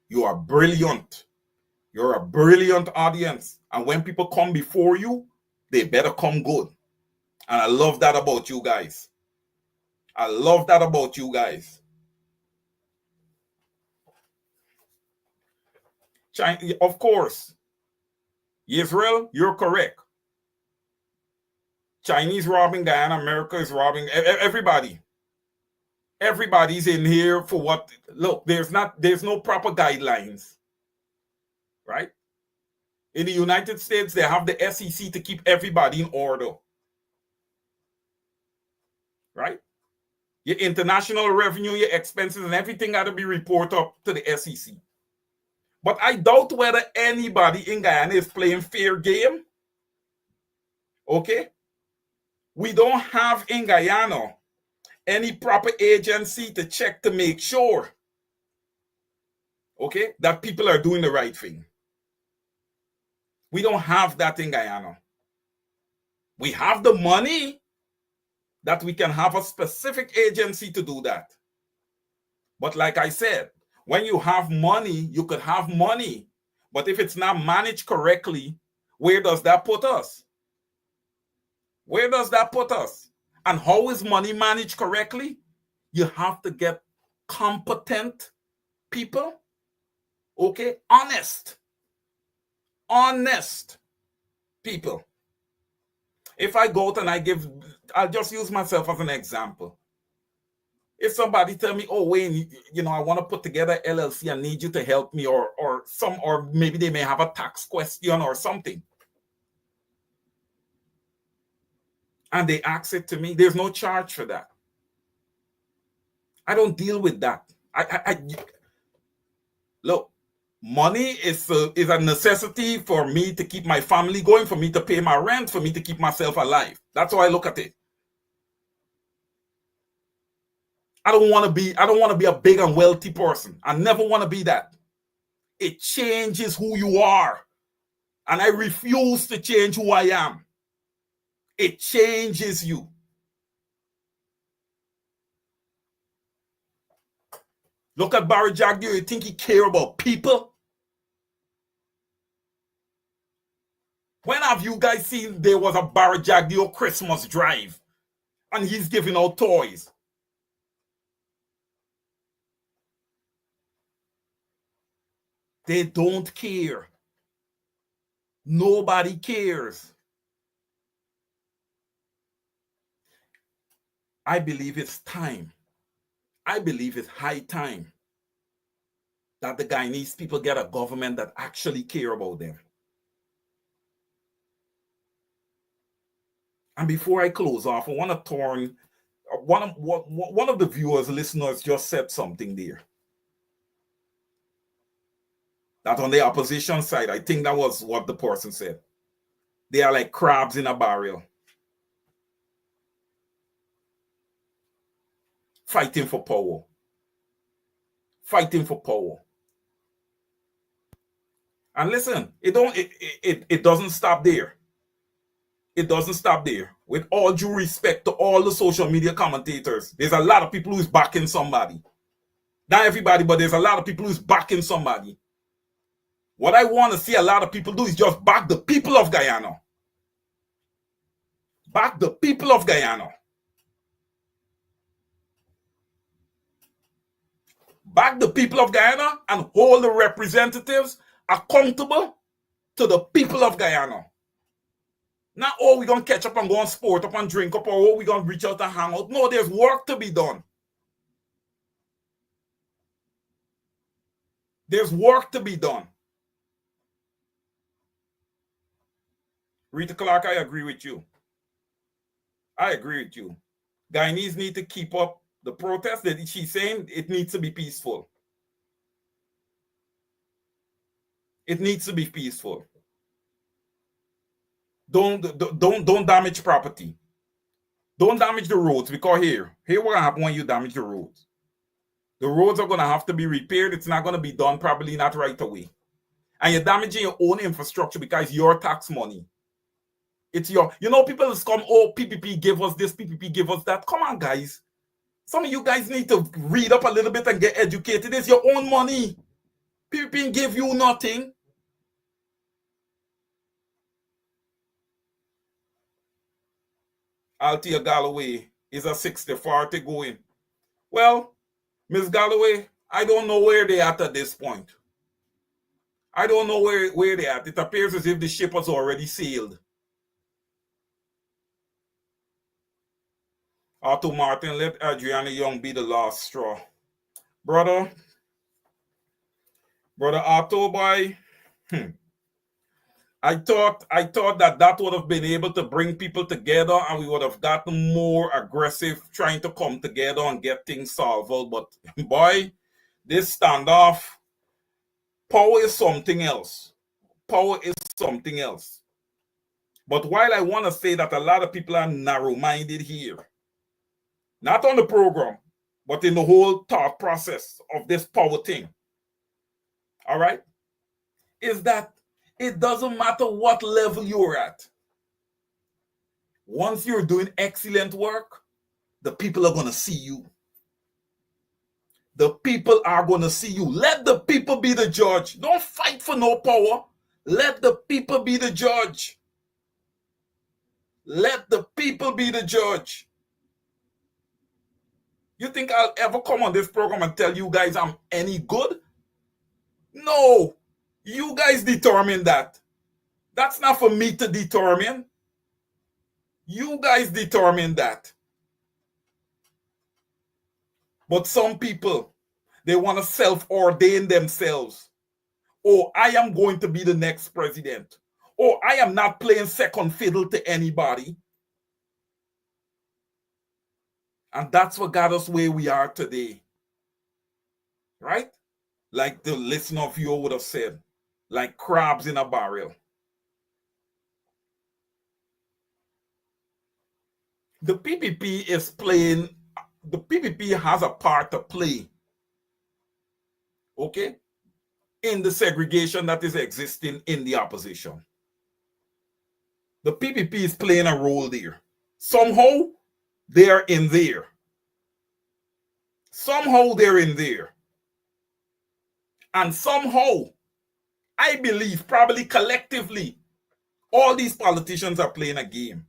You are brilliant. You're a brilliant audience. And when people come before you, they better come good. And I love that about you guys. I love that about you guys. China, of course. Israel, you're correct. Chinese robbing Guyana, America is robbing everybody. Everybody's in here for what? Look, there's no proper guidelines, right? In the United States, they have the SEC to keep everybody in order, right? Your international revenue, your expenses, and everything got to be reported up to the SEC. But I doubt whether anybody in Guyana is playing fair game. Okay? We don't have in Guyana any proper agency to check to make sure, okay, that people are doing the right thing. We don't have that in Guyana. We have the money that we can have a specific agency to do that. But like I said, when you have money, you could have money. But if it's not managed correctly, where does that put us? Where does that put us? And how is money managed correctly? You have to get competent people, okay? Honest people. If I go out and I'll just use myself as an example. If somebody tell me, oh, Wayne, I want to put together LLC, I need you to help me, or maybe they may have a tax question or something, and they ask it to me, there's no charge for that. I don't deal with that. Look, money is a necessity for me to keep my family going, for me to pay my rent, for me to keep myself alive. That's how I look at it. I don't want to be a big and wealthy person. I never want to be that. It changes who you are. And I refuse to change who I am. It changes you. Look at Barry Jagdeo. You think he care about people? When have you guys seen there was a Barry Jagdeo Christmas drive and he's giving out toys? They don't care. Nobody cares. I believe it's time. I believe it's high time that the Guyanese people get a government that actually care about them. And before I close off, I want to turn one of the viewers, listeners just said something there. That on the opposition side, I think that was what the person said. They are like crabs in a barrel. Fighting for power. Fighting for power. And listen, it doesn't stop there. It doesn't stop there. With all due respect to all the social media commentators, there's a lot of people who's backing somebody. Not everybody, but there's a lot of people who's backing somebody. What I want to see a lot of people do is just back the people of Guyana. Back the people of Guyana. Back the people of Guyana and hold the representatives accountable to the people of Guyana. Not, oh, we're going to catch up and go and sport up and drink up, or oh, we're going to reach out and hang out. No, there's work to be done. There's work to be done. Rita Clark, I agree with you. I agree with you. Guyanese need to keep up the protest. That she's saying it needs to be peaceful. It needs to be peaceful. Don't damage property. Don't damage the roads, because here what will happen when you damage the roads. The roads are going to have to be repaired. It's not going to be done, probably not right away. And you're damaging your own infrastructure because it's your tax money. It's your, people just come, oh, PPP give us this, PPP give us that. Come on, guys. Some of you guys need to read up a little bit and get educated. It's your own money. PPP give you nothing. Althea Galloway is a 60-40 going. Well, Ms. Galloway, I don't know where they are at this point. I don't know where they are. It appears as if the ship has already sailed. Otto Martin, let Adriana Young be the last straw. Brother Otto, boy, I thought that would have been able to bring people together and we would have gotten more aggressive trying to come together and get things solved. But boy, this standoff, power is something else. Power is something else. But while I want to say that a lot of people are narrow-minded here, not on the program, but in the whole thought process of this power thing, all right, is that it doesn't matter what level you're at. Once you're doing excellent work, the people are going to see you. The people are going to see you. Let the people be the judge. Don't fight for no power. Let the people be the judge. Let the people be the judge. You think I'll ever come on this program and tell you guys I'm any good? No. You guys determine that. That's not for me to determine. You guys determine that. But some people, they want to self-ordain themselves. Oh, I am going to be the next president. Oh, I am not playing second fiddle to anybody. And that's what got us where we are today. Right? Like the listener of you would have said, like crabs in a barrel. The PPP is playing, the PPP has a part to play, okay, in the segregation that is existing in the opposition. The PPP is playing a role there. Somehow, they're in there. Somehow, they're in there. And somehow, I believe, probably collectively, all these politicians are playing a game.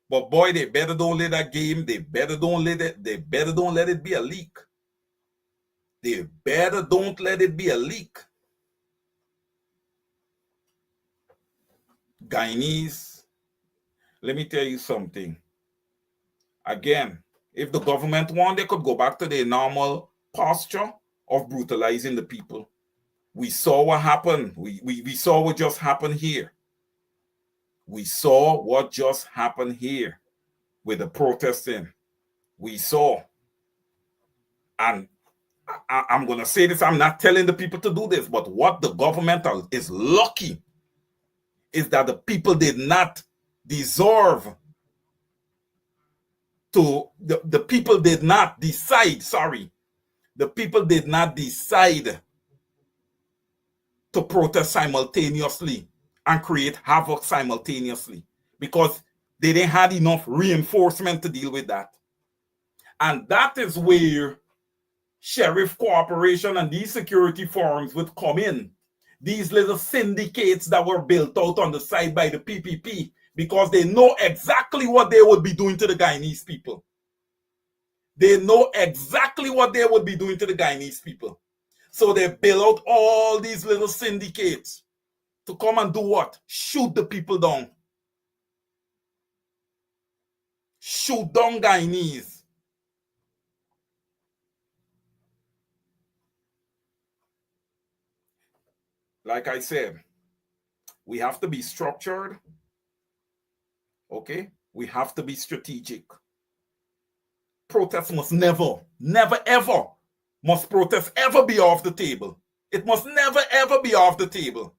But boy, they better don't let that game, they better don't let it be a leak. They better don't let it be a leak. Guyanese, let me tell you something. Again, if the government want, they could go back to their normal posture of brutalizing the people. We saw what happened. We saw what just happened here. We saw what just happened here with the protesting. We saw. And I'm going to say this. I'm not telling the people to do this. But what the government is lucky is that the people did not deserve to, the people did not decide, the people did not decide to protest simultaneously and create havoc simultaneously because they didn't have enough reinforcement to deal with that. And that is where sheriff cooperation and these security forums would come in. These little syndicates that were built out on the side by the PPP, because they know exactly what they would be doing to the Guyanese people. They know exactly what they would be doing to the Guyanese people. So they build out all these little syndicates to come and do what? Shoot the people down. Shoot down Guyanese. Like I said, we have to be structured. Okay? We have to be strategic. Protest must never, ever, must protest ever be off the table. It must never, ever be off the table.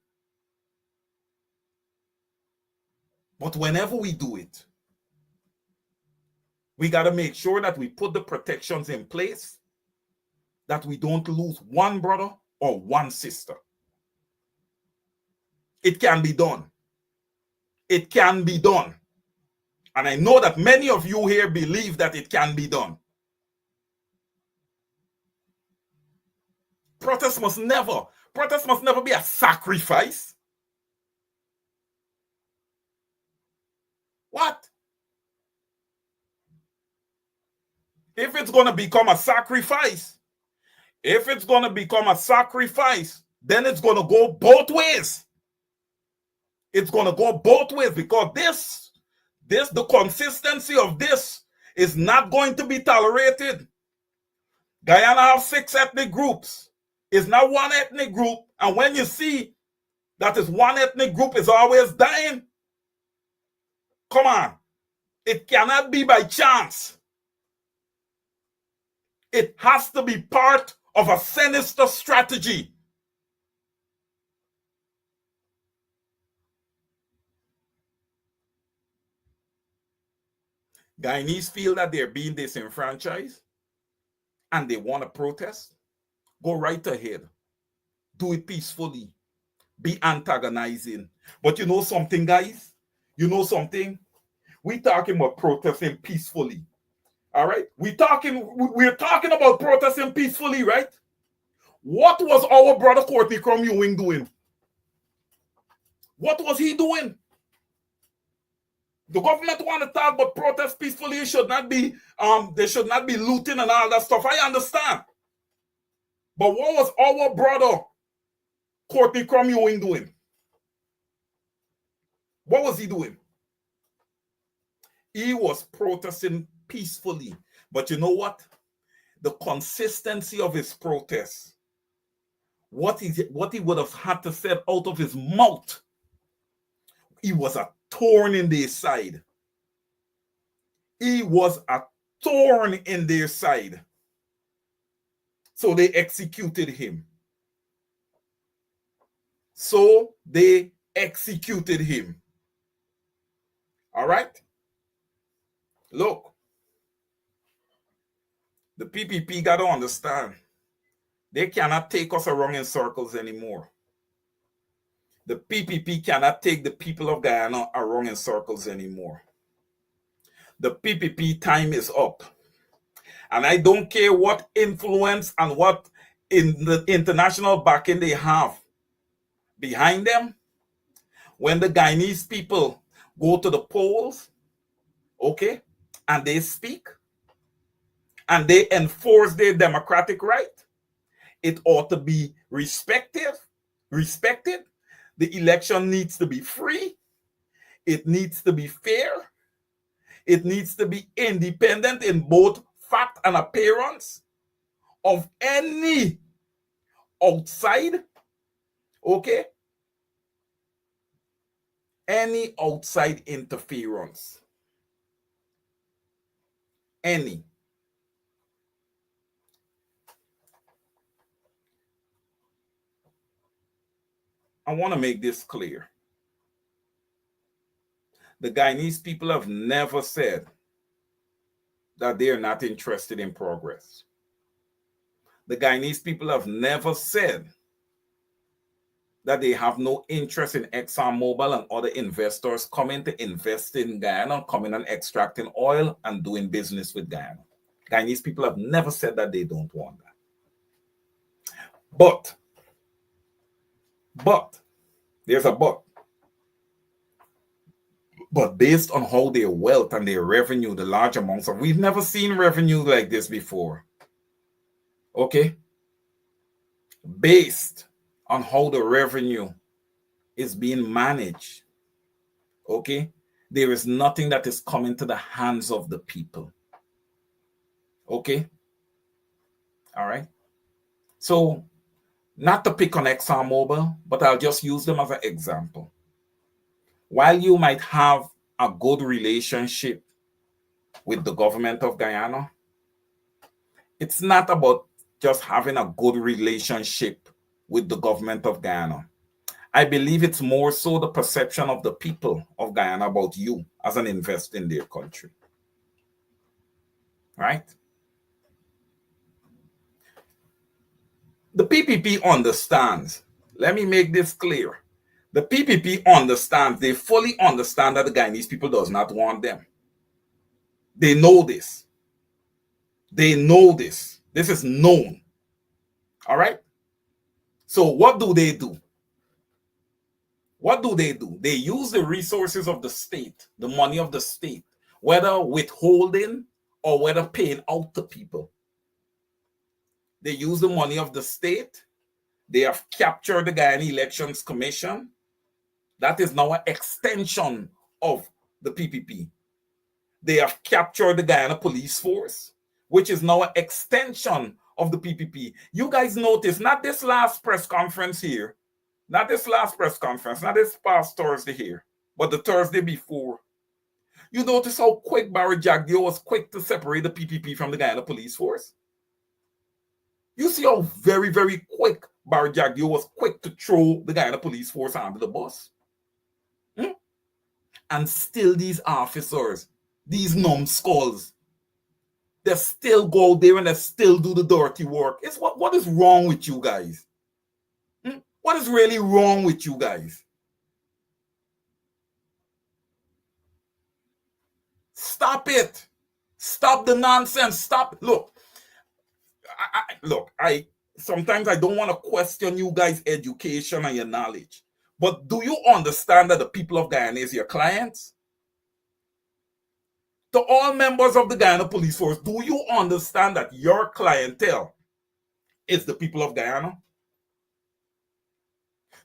But whenever we do it, we got to make sure that we put the protections in place, that we don't lose one brother or one sister. It can be done. It can be done. And I know that many of you here believe that it can be done. Protest must never be a sacrifice. What? If it's going to become a sacrifice, then it's going to go both ways. It's going to go both ways because the consistency of this is not going to be tolerated. Guyana have 6 ethnic groups. It's not one ethnic group. And when you see that is one ethnic group is always dying, come on. It cannot be by chance. It has to be part of a sinister strategy. Guyanese feel that they're being disenfranchised and they want to protest. Go right ahead. Do it peacefully. Be antagonizing. But you know something, guys? You know something? We're talking about protesting peacefully. All right? We're talking about protesting peacefully, right? What was our brother Courtney Crum Ewing doing? What was he doing? The government want to talk about protest peacefully. It should not be, they should not be looting and all that stuff. I understand. But what was our brother Courtney Crum Ewing doing? What was he doing? He was protesting peacefully. But you know what? The consistency of his protest, what he would have had to say out of his mouth, he was a thorn in their side. He was a thorn in their side. So they executed him. So they executed him. All right? Look, the PPP got to understand, they cannot take us around in circles anymore. The PPP cannot take the people of Guyana around in circles anymore. The PPP time is up. And I don't care what influence and what in the international backing they have behind them. When the Guyanese people go to the polls, okay, and they speak, and they enforce their democratic right, it ought to be respected. The election needs to be free. It needs to be fair. It needs to be independent in both fact and appearance of any outside, okay? Any outside interference. Any. I want to make this clear. The Guyanese people have never said that they are not interested in progress. The Guyanese people have never said that they have no interest in ExxonMobil and other investors coming to invest in Guyana, coming and extracting oil and doing business with Guyana. Guyanese people have never said that they don't want that. But, there's a but. But based on how their wealth and their revenue, the large amounts of, we've never seen revenue like this before. Okay? Based on how the revenue is being managed, okay? There is nothing that is coming to the hands of the people. Okay? All right? So, not to pick on ExxonMobil, but I'll just use them as an example. While you might have a good relationship with the government of Guyana, it's not about just having a good relationship with the government of Guyana. I believe it's more so the perception of the people of Guyana about you as an investor in their country. Right? The PPP understands. Let me make this clear. The PPP understands. They fully understand that the Guyanese people does not want them. They know this. They know this. This is known. All right? So what do they do? What do? They use the resources of the state, the money of the state, whether withholding or whether paying out to people. They use the money of the state. They have captured the Guyana Elections Commission. That is now an extension of the PPP. They have captured the Guyana Police Force, which is now an extension of the PPP. You guys notice, not this last press conference here, not this past Thursday here, but the Thursday before. You notice how quick Barry Jagdeo was quick to separate the PPP from the Guyana Police Force? You see how very, very quick Barry Jagdeo was quick to throw the Guyana Police Force under the bus. And still these officers, these numbskulls, they still go out there and they still do the dirty work. It's what is wrong with you guys? What is really wrong with you guys? Stop it. Stop the nonsense. Stop. Look, I sometimes I don't want to question you guys' education and your knowledge. But do you understand that the people of Guyana is your clients? To all members of the Guyana Police Force, do you understand that your clientele is the people of Guyana?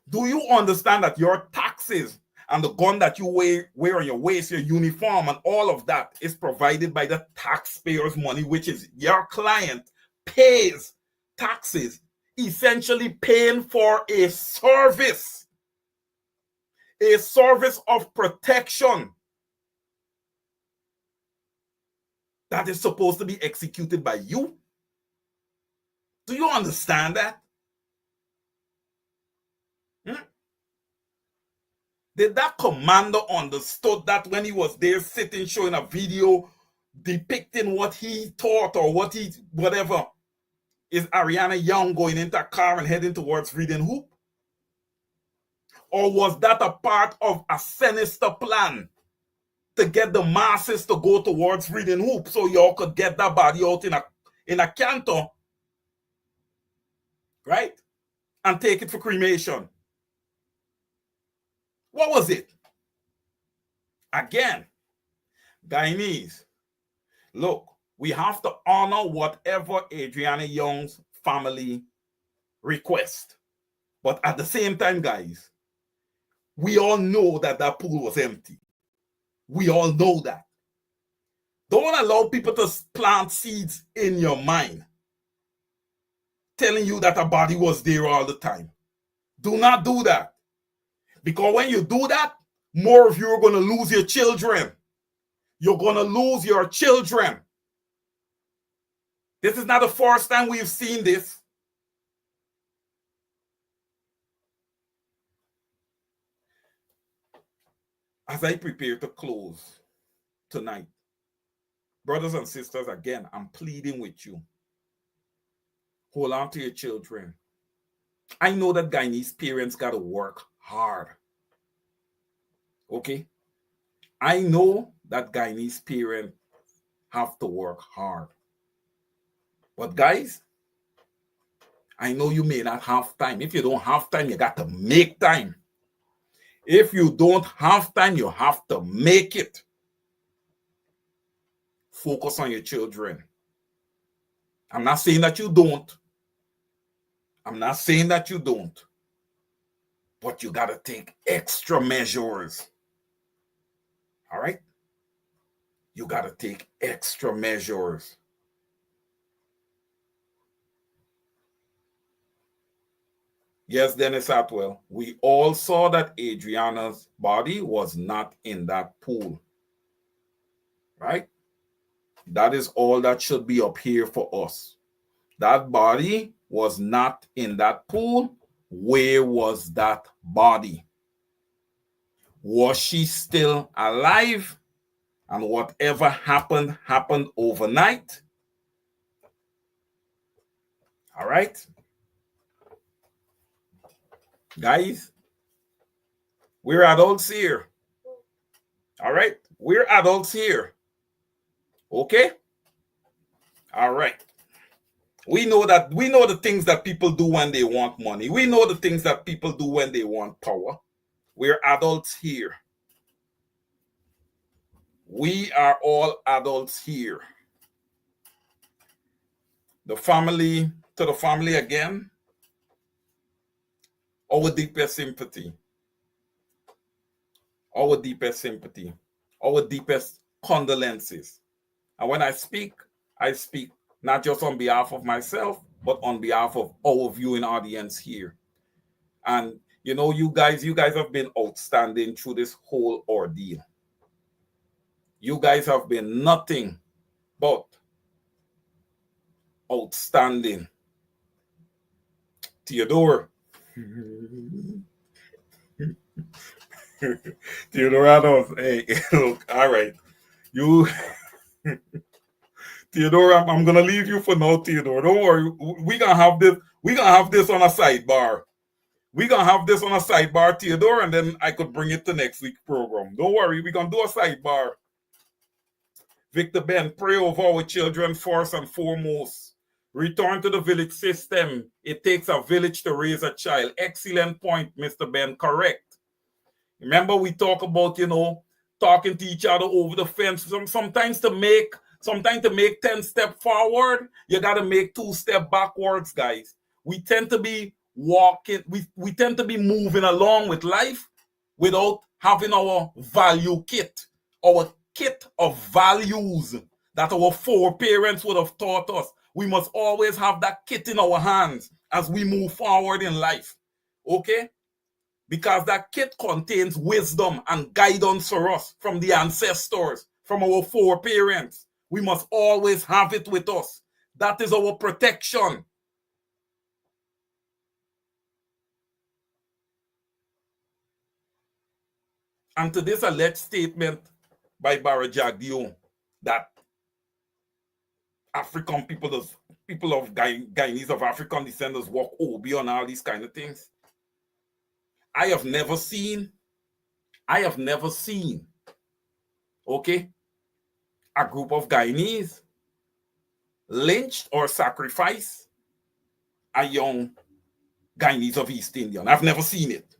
Do you understand that your taxes and the gun that you wear on your waist, your uniform, and all of that is provided by the taxpayers' money, which is your client pays taxes, essentially paying for a service of protection that is supposed to be executed by you? Do you understand that? Did that commander understood that when he was there sitting showing a video depicting what he thought or whatever is Ariana Young going into a car and heading towards Reading Hoop? Or was that a part of a sinister plan to get the masses to go towards Reading Hoop so y'all could get that body out in a canter, right? And take it for cremation? What was it? Again, Guyanese, look, we have to honor whatever Adriana Young's family request. But at the same time, guys, we all know that that pool was empty. We all know that. Don't allow people to plant seeds in your mind telling you that a body was there all the time. Do not do that. Because when you do that, more of you are going to lose your children. You're going to lose your children. This is not the first time we've seen this. As I prepare to close tonight, brothers and sisters, again, I'm pleading with you. Hold on to your children. I know that Guyanese parents got to work hard. Okay? I know that Guyanese parents have to work hard. But guys, I know you may not have time. If you don't have time, you got to make time. If you don't have time, you have to make it. Focus on your children. I'm not saying that you don't. I'm not saying that you don't. But you got to take extra measures. All right? You got to take extra measures. Yes, Dennis Atwell, we all saw that Adriana's body was not in that pool. Right? That is all that should be up here for us. That body was not in that pool. Where was that body? Was she still alive? And whatever happened, happened overnight? All right? Guys, we're adults here. All right? We're adults here. Okay? All right. We know the things that people do when they want money. We know the things that people do when they want power. We're adults here. We are all adults here. To the family again, our deepest sympathy. Our deepest sympathy. Our deepest condolences. And when I speak not just on behalf of myself, but on behalf of our viewing audience here. And you know, you guys have been outstanding through this whole ordeal. You guys have been nothing but outstanding. Theodore. Theodore Adolf. Hey, look, all right. You Theodore, I'm gonna leave you for now, Theodore. Don't worry. We're gonna have this on a sidebar. We're gonna have this on a sidebar, Theodore, and then I could bring it to next week's program. Don't worry, we're gonna do a sidebar. Victor Ben, pray over our children first and foremost. Return to the village system. It takes a village to raise a child. Excellent point, Mr. Ben. Correct. Remember, we talk about, talking to each other over the fence. Sometimes to make 10 steps forward, you got to make 2 steps backwards, guys. We tend to be walking, we tend to be moving along with life without having our value kit, our kit of values that our foreparents would have taught us. We must always have that kit in our hands as we move forward in life. Okay? Because that kit contains wisdom and guidance for us from the ancestors, from our foreparents. We must always have it with us. That is our protection. And to this alleged statement by Barra Jagdeo that African people of Guyanese of African descendants walk Obi and all these kind of things. I have never seen, okay, a group of Guyanese lynched or sacrifice a young Guyanese of East Indian. I've never seen it.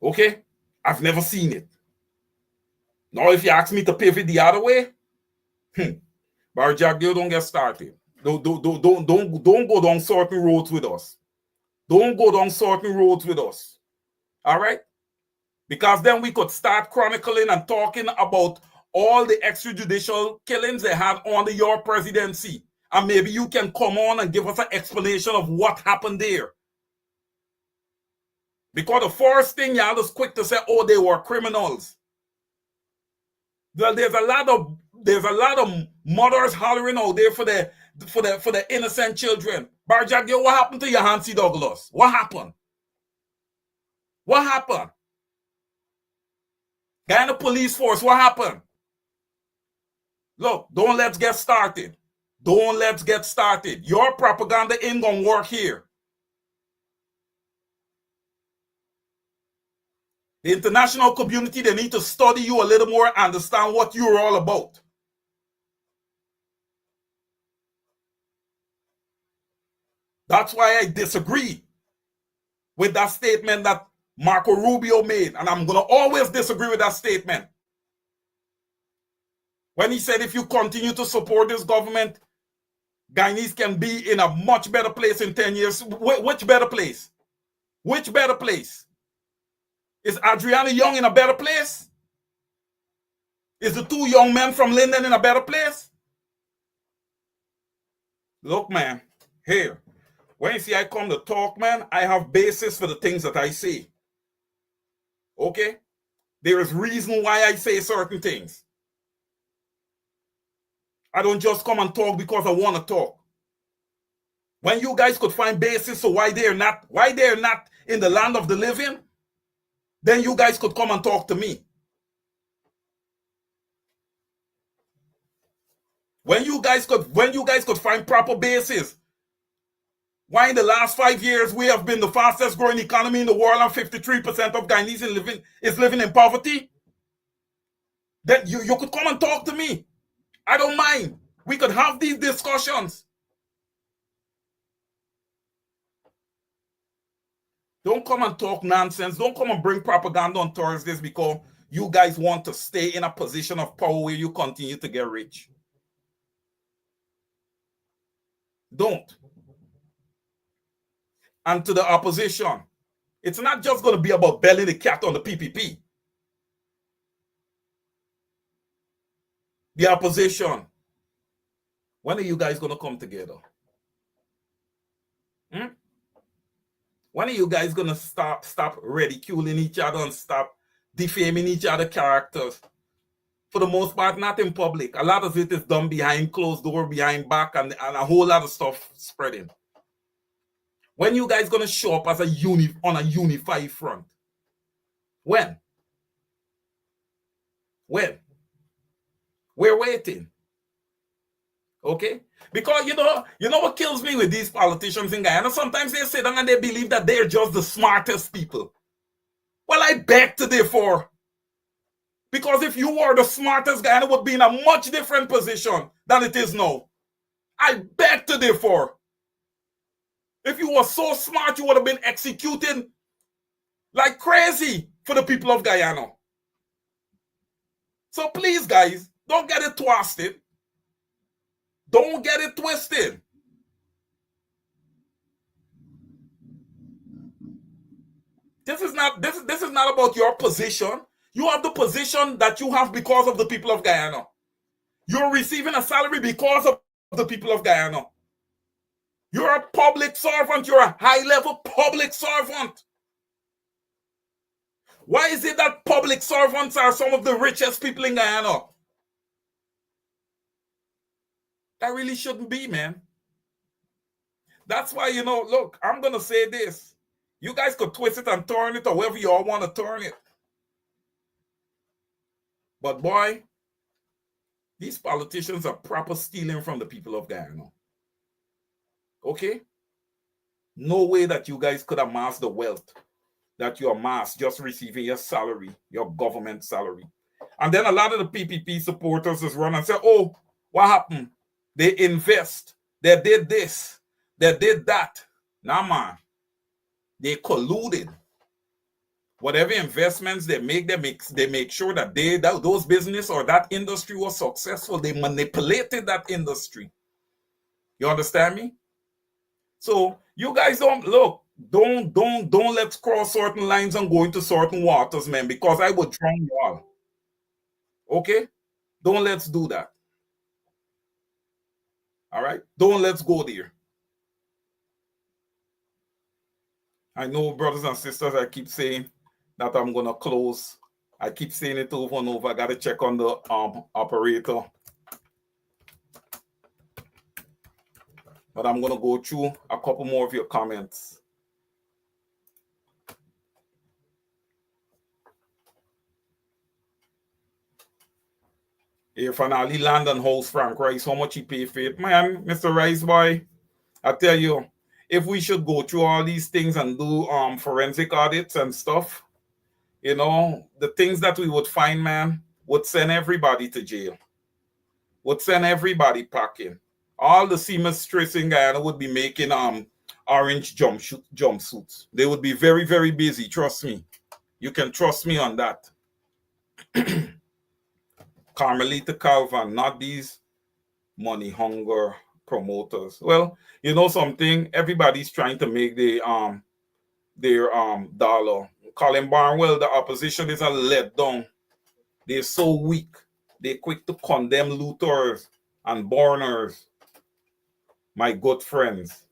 Okay? I've never seen it. Now, if you ask me to pivot the other way, Barra Jagdeo, don't get started. Don't go down certain roads with us. Don't go down certain roads with us. All right? Because then we could start chronicling and talking about all the extrajudicial killings they had under your presidency. And maybe you can come on and give us an explanation of what happened there. Because the first thing y'all is quick to say, oh, they were criminals. There's a lot of mothers hollering out there for the innocent children. Barra Jagdeo, what happened to Yahansi Douglas? What happened? What happened? Guyana Police Force, what happened? Look, don't let's get started. Don't let's get started. Your propaganda ain't gonna work here. The international community, they need to study you a little more, understand what you're all about. That's why I disagree with that statement that Marco Rubio made. And I'm going to always disagree with that statement. When he said, if you continue to support this government, Guyanese can be in a much better place in 10 years. Which better place? Which better place? Is Adriana Young in a better place? Is the 2 young men from Linden in a better place? Look, man, here. When you see I come to talk, man, I have basis for the things that I say. Okay? There is reason why I say certain things. I don't just come and talk because I want to talk. When you guys could find basis for why they're not in the land of the living, then you guys could come and talk to me. When you guys could find proper basis, why in the last 5 years we have been the fastest growing economy in the world and 53% of Guyanese is living in poverty, then you could come and talk to me. I don't mind. We could have these discussions. Don't come and talk nonsense. Don't come and bring propaganda on Thursdays because you guys want to stay in a position of power where you continue to get rich. Don't. And to the opposition, it's not just going to be about belling the cat on the PPP. The opposition, when are you guys going to come together? When are you guys going to stop ridiculing each other and stop defaming each other's characters? For the most part, not in public. A lot of it is done behind closed door, behind back, and a whole lot of stuff spreading. When you guys going to show up as on a unified front? When? When? We're waiting. Okay? Because you know what kills me with these politicians in Guyana? Sometimes they sit down and they believe that they're just the smartest people. Well, I beg to differ. Because if you were the smartest, Guyana would be in a much different position than it is now. I beg to differ. If you were so smart, you would have been executing like crazy for the people of Guyana. So please, guys, don't get it twisted. Don't get it twisted. This is not about your position. You have the position that you have because of the people of Guyana. You're receiving a salary because of the people of Guyana. You're a public servant. You're a high-level public servant. Why is it that public servants are some of the richest people in Guyana? That really shouldn't be, man. That's why, look, I'm going to say this. You guys could twist it and turn it however you all want to turn it. But boy, these politicians are proper stealing from the people of Guyana. Okay? No way that you guys could amass the wealth that you amass just receiving your salary, your government salary. And then a lot of the PPP supporters just run and say, oh, what happened? They invest. They did this. They did that. Nah, man. They colluded. Whatever investments they make sure that those business or that industry was successful. They manipulated that industry. You understand me? So you guys don't let's cross certain lines and go into certain waters, man, because I would drown you all. Okay? Don't let's do that. All right? Don't let's go there. I know, brothers and sisters, I keep saying that I'm going to close. I keep saying it over and over. I got to check on the operator. But I'm going to go through a couple more of your comments. If an Ali Landon house Frank Rice, how much he pay for it? Man, Mr. Rice boy, I tell you, if we should go through all these things and do forensic audits and stuff, the things that we would find, man, would send everybody to jail. Would send everybody packing. All the seamstresses in Guyana would be making orange jumpsuits. They would be very, very busy. Trust me. You can trust me on that. Carmelita Calvin, not these money hunger promoters. Well, you know something? Everybody's trying to make their dollar. Colin Barnwell, the opposition is a letdown. They're so weak. They're quick to condemn looters and burners. My good friends.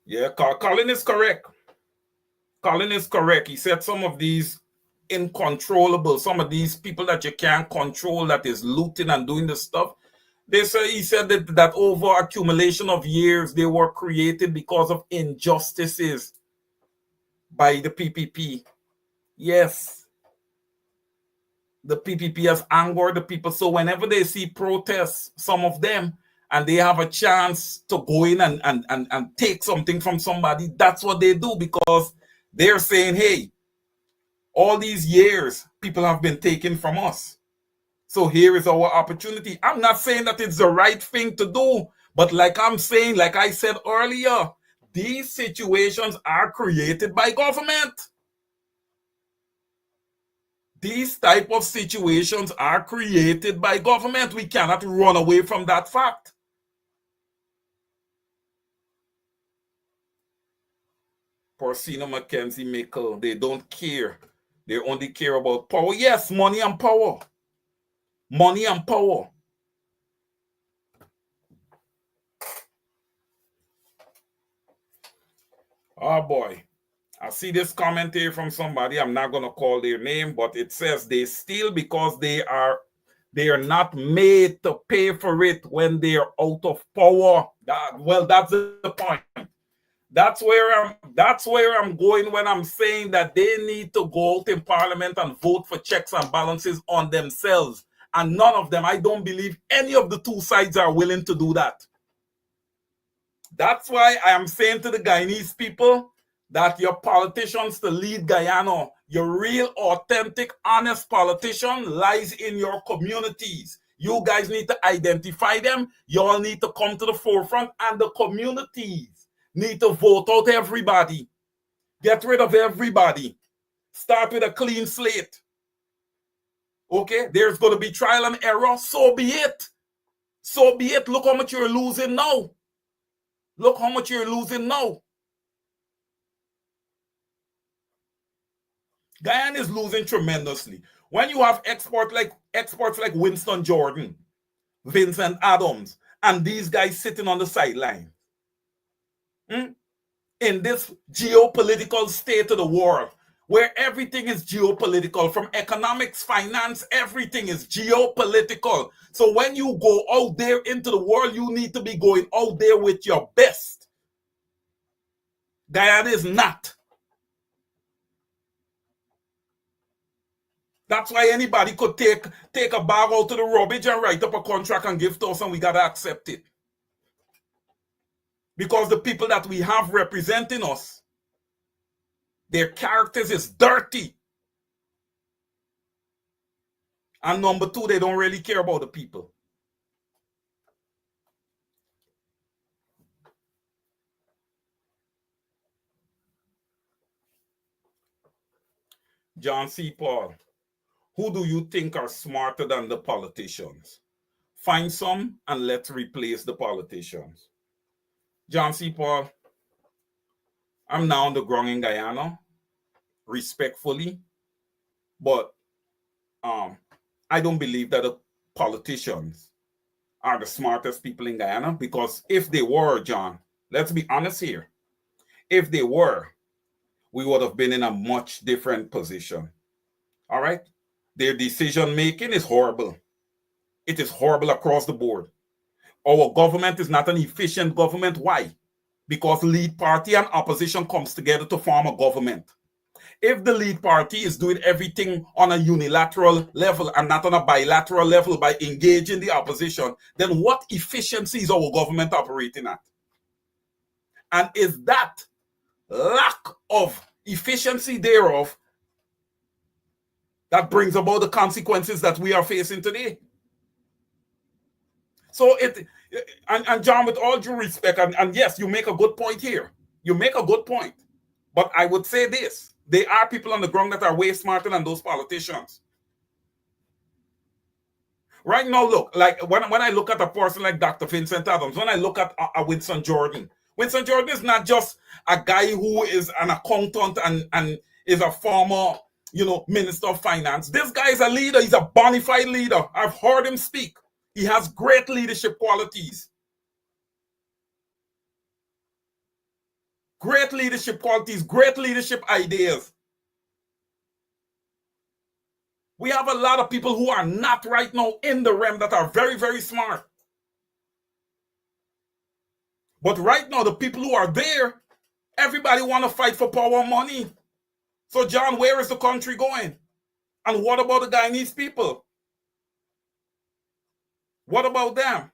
Yeah, Colin is correct. Colin is correct. He said some of these uncontrollable, some of these people that you can't control that is looting and doing this stuff. He said that over accumulation of years, they were created because of injustices by the PPP. Yes. The PPP has angered the people. So whenever they see protests, some of them, and they have a chance to go in and take something from somebody, that's what they do, because they're saying, hey, all these years, people have been taken from us. So here is our opportunity. I'm not saying that it's the right thing to do, but like I said earlier, these situations are created by government. These type of situations are created by government. We cannot run away from that fact. Porcino, Mackenzie, Mickle, they don't care. They only care about power. Yes, money and power. Money and power. Oh boy. I see this comment here from somebody. I'm not going to call their name, but it says they steal because they are not made to pay for it when they are out of power. That's the point. That's where I'm going when I'm saying that they need to go out in parliament and vote for checks and balances on themselves. And none of them, I don't believe any of the two sides are willing to do that. That's why I am saying to the Guyanese people that your politicians to lead Guyana, your real, authentic, honest politician lies in your communities. You guys need to identify them. You all need to come to the forefront, and the communities need to vote out everybody. Get rid of everybody. Start with a clean slate. Okay? There's going to be trial and error. So be it. So be it. Look how much you're losing now. Look how much you're losing now. Guyana is losing tremendously. When you have experts like Winston Jordan, Vincent Adams, and these guys sitting on the sideline, in this geopolitical state of the world, where everything is geopolitical, from economics, finance, everything is geopolitical. So when you go out there into the world, you need to be going out there with your best. Guyana is not. That's why anybody could take a bag out to the rubbish and write up a contract and give to us, and we got to accept it. Because the people that we have representing us, their characters is dirty. And number two, they don't really care about the people. John C. Paul, who do you think are smarter than the politicians? Find some and let's replace the politicians. John C. Paul, I'm now on the ground in Guyana, respectfully, but I don't believe that the politicians are the smartest people in Guyana, because if they were, John, let's be honest here, if they were, we would have been in a much different position. All right? Their decision making is horrible. It is horrible across the board. Our government is not an efficient government. Why? Because lead party and opposition comes together to form a government. If the lead party is doing everything on a unilateral level and not on a bilateral level by engaging the opposition, then what efficiency is our government operating at? And is that lack of efficiency thereof that brings about the consequences that we are facing today? So and John, with all due respect, and yes, you make a good point here. You make a good point. But I would say this. There are people on the ground that are way smarter than those politicians. Right now, look, like when I look at a person like Dr. Vincent Adams, when I look at Winston Jordan is not just a guy who is an accountant and is a former, Minister of Finance. This guy is a leader. He's a bona fide leader. I've heard him speak. He has great leadership qualities. Great leadership qualities, great leadership ideas. We have a lot of people who are not right now in the realm that are very, very smart. But right now, the people who are there, everybody want to fight for power and money. So, John, where is the country going? And what about the Guyanese people? What about them?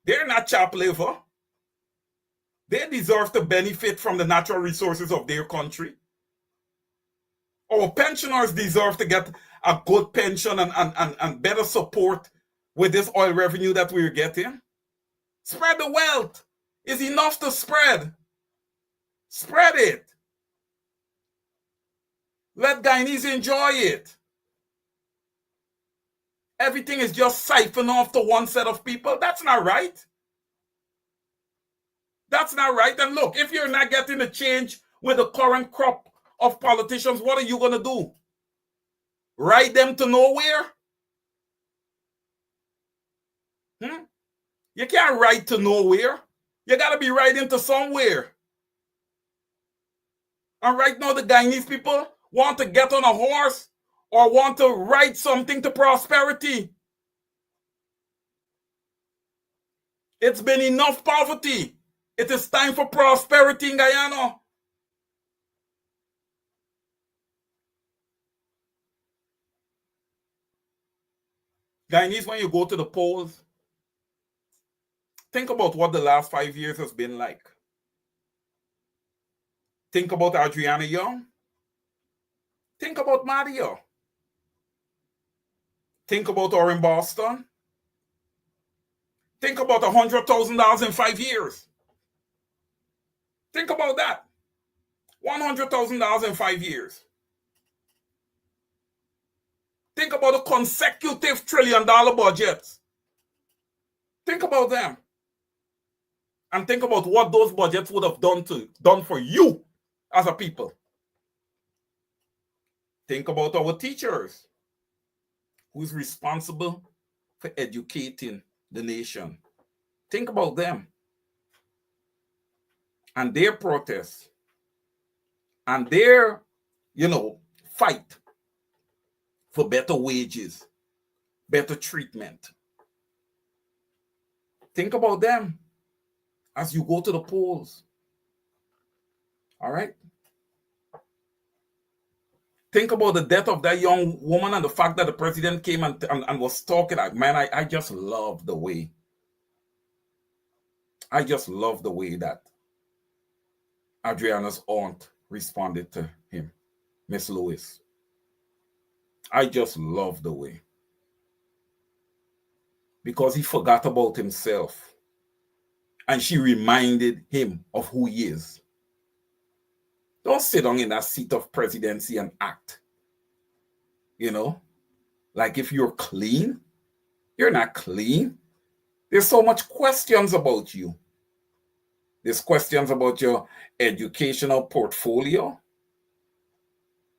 They're not chop liver. They deserve to benefit from the natural resources of their country. Our pensioners deserve to get a good pension and better support with this oil revenue that we're getting. Spread the wealth. It's enough to spread. Spread it. Let Guyanese enjoy it. Everything is just siphoned off to one set of people. That's not right. That's not right. And look, if you're not getting the change with the current crop of politicians, what are you going to do? Ride them to nowhere? You can't ride to nowhere. You got to be riding to somewhere. And right now, the Guyanese people want to get on a horse or want to ride something to prosperity. It's been enough poverty. It is time for prosperity in Guyana. Guyanese, when you go to the polls, think about what the last 5 years has been like. Think about Adriana Young. Think about Mario. Think about Orrin Boston. Think about $100,000 in 5 years. Think about that. $100,000 in 5 years. Think about the consecutive $1 trillion budgets. Think about them. And think about what those budgets would have done for you as a people. Think about our teachers, who is responsible for educating the nation. Think about them and their protests and their, fight for better wages, better treatment. Think about them as you go to the polls. All right? Think about the death of that young woman and the fact that the president came and was talking. Man, I just love the way. I just love the way that Adriana's aunt responded to him, Miss Lewis. I just love the way. Because he forgot about himself. And she reminded him of who he is. Don't sit down in that seat of presidency and act. Like if you're clean, you're not clean. There's so much questions about you. There's questions about your educational portfolio,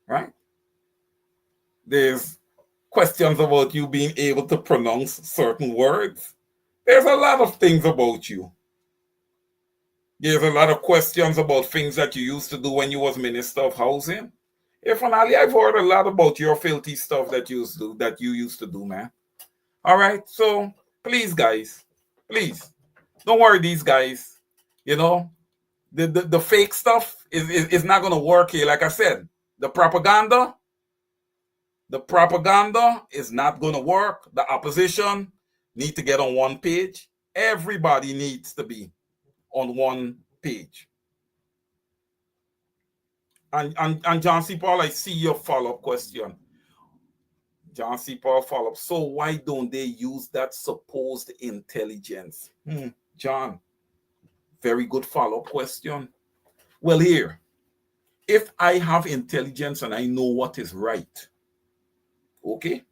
right? There's questions about you being able to pronounce certain words. There's a lot of things about you. There's a lot of questions about things that you used to do when you was Minister of Housing. Finally, I've heard a lot about your filthy stuff that you used to do, man. All right, so please, guys, please don't worry, these guys. The fake stuff is not going to work here. Like I said, the propaganda is not going to work. The opposition need to get on one page. Everybody needs to be on one page. And John C. Paul, I see your follow-up question. John C. Paul follow-up. So why don't they use that supposed intelligence? John, very good follow-up question. Well, here, if I have intelligence and I know what is right, okay?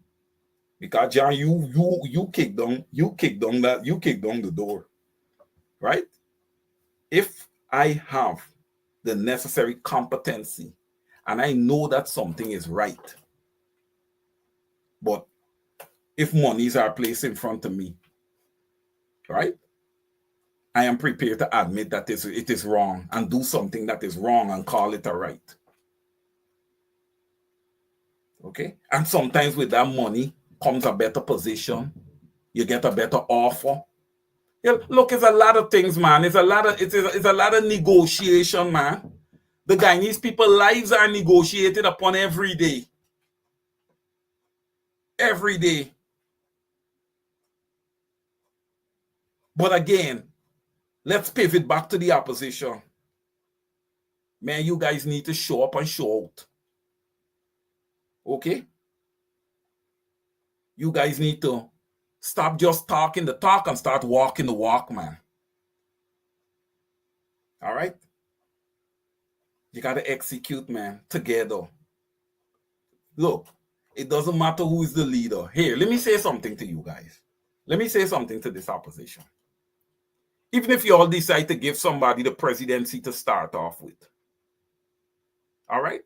Because John, you kick down the door, right? If I have the necessary competency and I know that something is right, but if monies are placed in front of me, right? I am prepared to admit that it is wrong and do something that is wrong and call it a right. Okay? And sometimes with that money comes a better position. You get a better offer. Look, it's a lot of things, man. It's a lot of negotiation, man. The Guyanese people's lives are negotiated upon every day. Every day. But again, let's pivot back to the opposition. Man, you guys need to show up and show out. Okay? You guys need to stop just talking the talk and start walking the walk, man. All right? You got to execute, man, together. Look, it doesn't matter who is the leader. Here, let me say something to you guys. Let me say something to this opposition. Even if you all decide to give somebody the presidency to start off with, all right?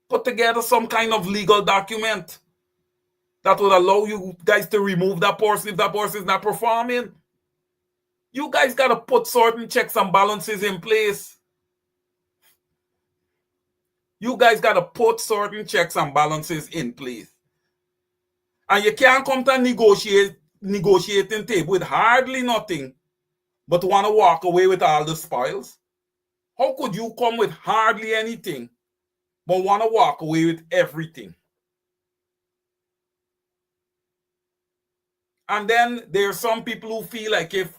Put together some kind of legal document that would allow you guys to remove that person if that person is not performing. You guys got to put certain checks and balances in place. You guys got to put certain checks and balances in place. And you can't come to a negotiating table with hardly nothing but want to walk away with all the spoils. How could you come with hardly anything but want to walk away with everything? And then there are some people who feel like if,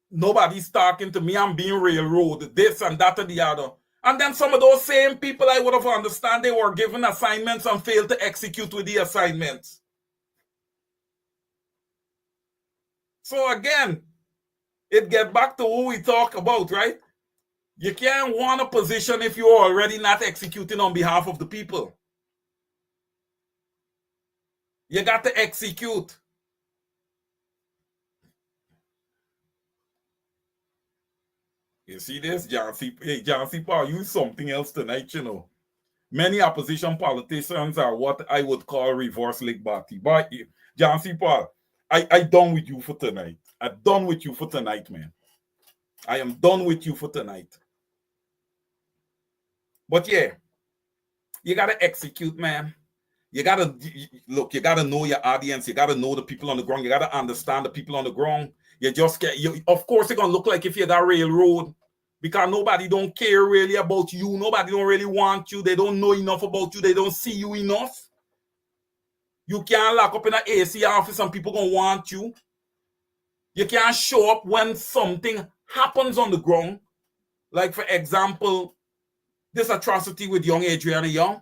nobody's talking to me, I'm being railroaded, this and that and the other. And then some of those same people, I would have understood they were given assignments and failed to execute with the assignments. So again, it get back to what we talk about, right? You can't want a position if you're already not executing on behalf of the people. You got to execute. You see this, John C. Hey, John C. Paul, you something else tonight, you know. Many opposition politicians are what I would call reverse Ligbati. But John C. Paul, I done with you for tonight. I'm done with you for tonight, man. I am done with you for tonight. But yeah, you gotta execute, man. You gotta look, you gotta know your audience, you gotta know the people on the ground, you gotta understand the people on the ground. You just get you, of course, it's gonna look like if you got railroad, because nobody don't care really about you, nobody don't really want you, they don't know enough about you, they don't see you enough. You can't lock up in an AC office and people gonna want you. You can't show up when something happens on the ground. Like, for example, this atrocity with young Adriana Young.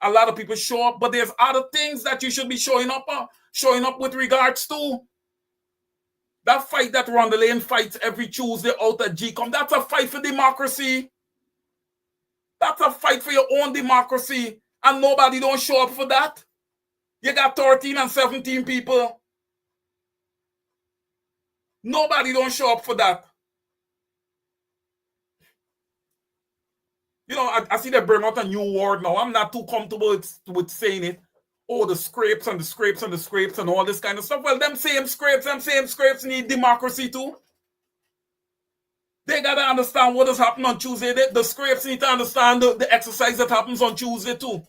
A lot of people show up, but there's other things that you should be showing up with regards to. That fight that Ronda Lane fights every Tuesday out at GCOM, that's a fight for democracy. That's a fight for your own democracy, and nobody don't show up for that. You got 13 and 17 people. Nobody don't show up for that. You know, I see they bring out a new word now. I'm not too comfortable with saying it. Oh, the scrapes and the scrapes and the scrapes and all this kind of stuff. Well, them same scrapes need democracy too. They got to understand what has happened on Tuesday. The scrapes need to understand the exercise that happens on Tuesday too.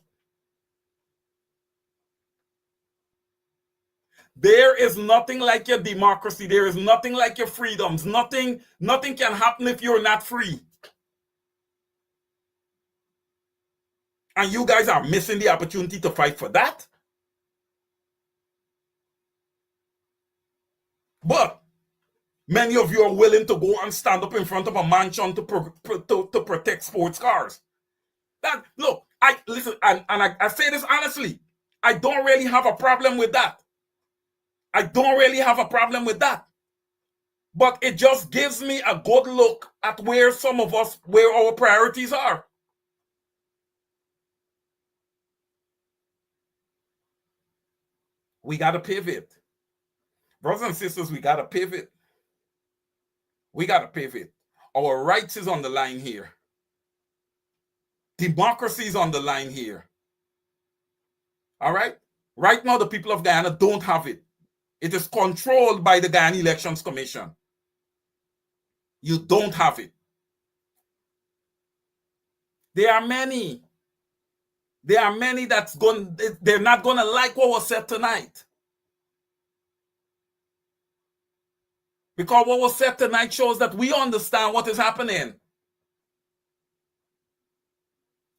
There is nothing like your democracy. There is nothing like your freedoms. Nothing can happen if you're not free. And you guys are missing the opportunity to fight for that. But many of you are willing to go and stand up in front of a mansion to protect sports cars. That, look, listen, and I say this honestly, I don't really have a problem with that. I don't really have a problem with that. But it just gives me a good look at where our priorities are. We got to pivot. Brothers and sisters, we got to pivot. We got to pivot. Our rights is on the line here. Democracy is on the line here. All right? Right now, the people of Guyana don't have it. It is controlled by the Guyana Elections Commission. You don't have it. There are many they're not going to like what was said tonight. Because what was said tonight shows that we understand what is happening.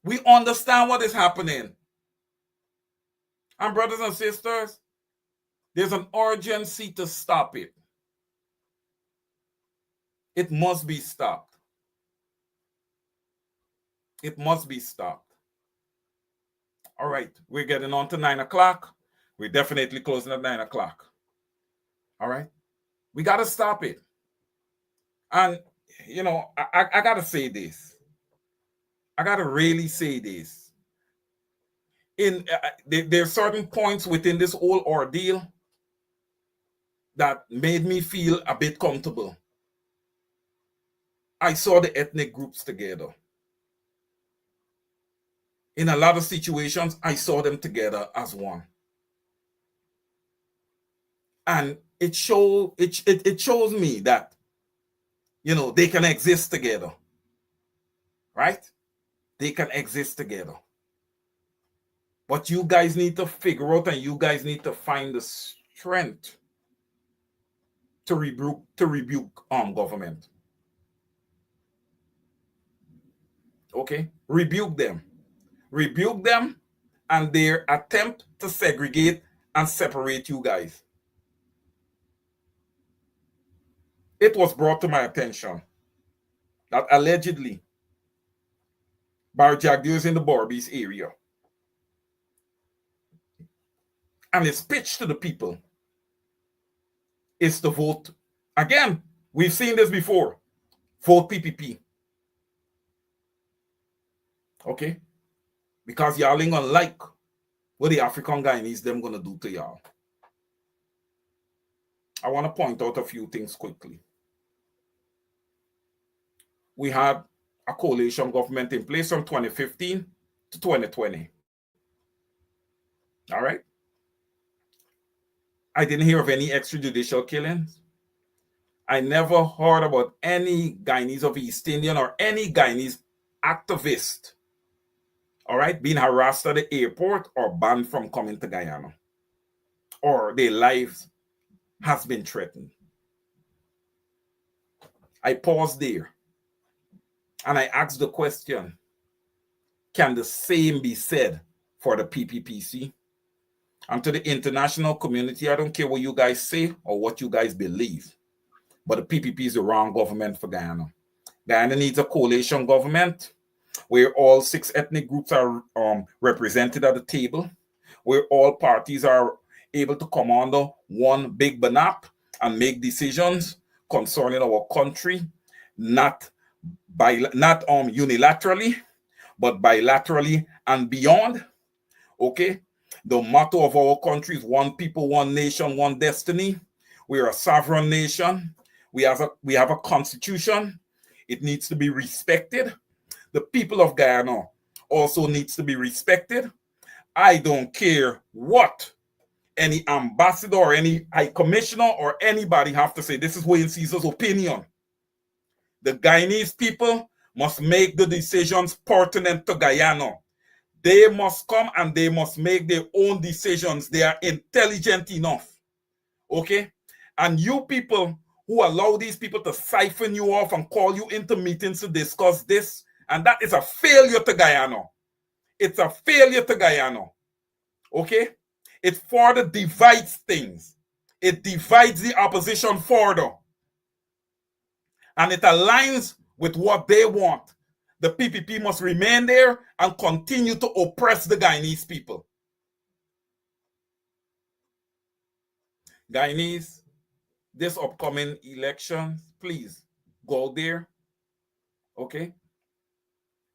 We understand what is happening. And brothers and sisters, there's an urgency to stop it. It must be stopped. It must be stopped. All right, we're getting on to 9 o'clock. We're definitely closing at 9 o'clock. All right, we got to stop it. And, you know, I got to say this. I got to really say this. There's certain points within this whole ordeal that made me feel a bit comfortable. I saw the ethnic groups together. In a lot of situations, I saw them together as one. And it shows me that, you know, they can exist together. Right? They can exist together. But you guys need to figure out, and you guys need to find the strength to rebuke government. Okay? Rebuke them. Rebuke them and their attempt to segregate and separate you guys. It was brought to my attention that allegedly Barry Jagdeo is in the Berbice area. And his pitch to the people is to vote. Again, We've seen this before. Vote PPP. Okay? Because y'all ain't gonna like what the African Guyanese them gonna do to y'all. I want to point out a few things quickly. We had a coalition government in place from 2015 to 2020. All right? I didn't hear of any extrajudicial killings. I never heard about any Guyanese of East Indian or any Guyanese activist, all right, being harassed at the airport or banned from coming to Guyana, or their lives has been threatened. I paused there and I asked the question, can the same be said for the PPPC? And to the international community, I don't care what you guys say or what you guys believe, but the PPP is the wrong government for Guyana. Guyana needs a coalition government where all 6 ethnic groups are represented at the table, where all parties are able to come under one big banap and make decisions concerning our country, not unilaterally, but bilaterally and beyond. Okay? The motto of our country is one people, one nation, one destiny. We are a sovereign nation. We have a constitution. It needs to be respected. The people of Guyana also needs to be respected. I don't care what any ambassador or any high commissioner or anybody have to say. This is Wayne Caesar's opinion. The Guyanese people must make the decisions pertinent to Guyana. They must come and they must make their own decisions. They are intelligent enough. Okay? And you people who allow these people to siphon you off and call you into meetings to discuss this, and that is a failure to Guyana. It's a failure to Guyana. Okay? It further divides things. It divides the opposition further. And it aligns with what they want. The PPP must remain there and continue to oppress the Guyanese people. Guyanese, this upcoming election, please go there, okay,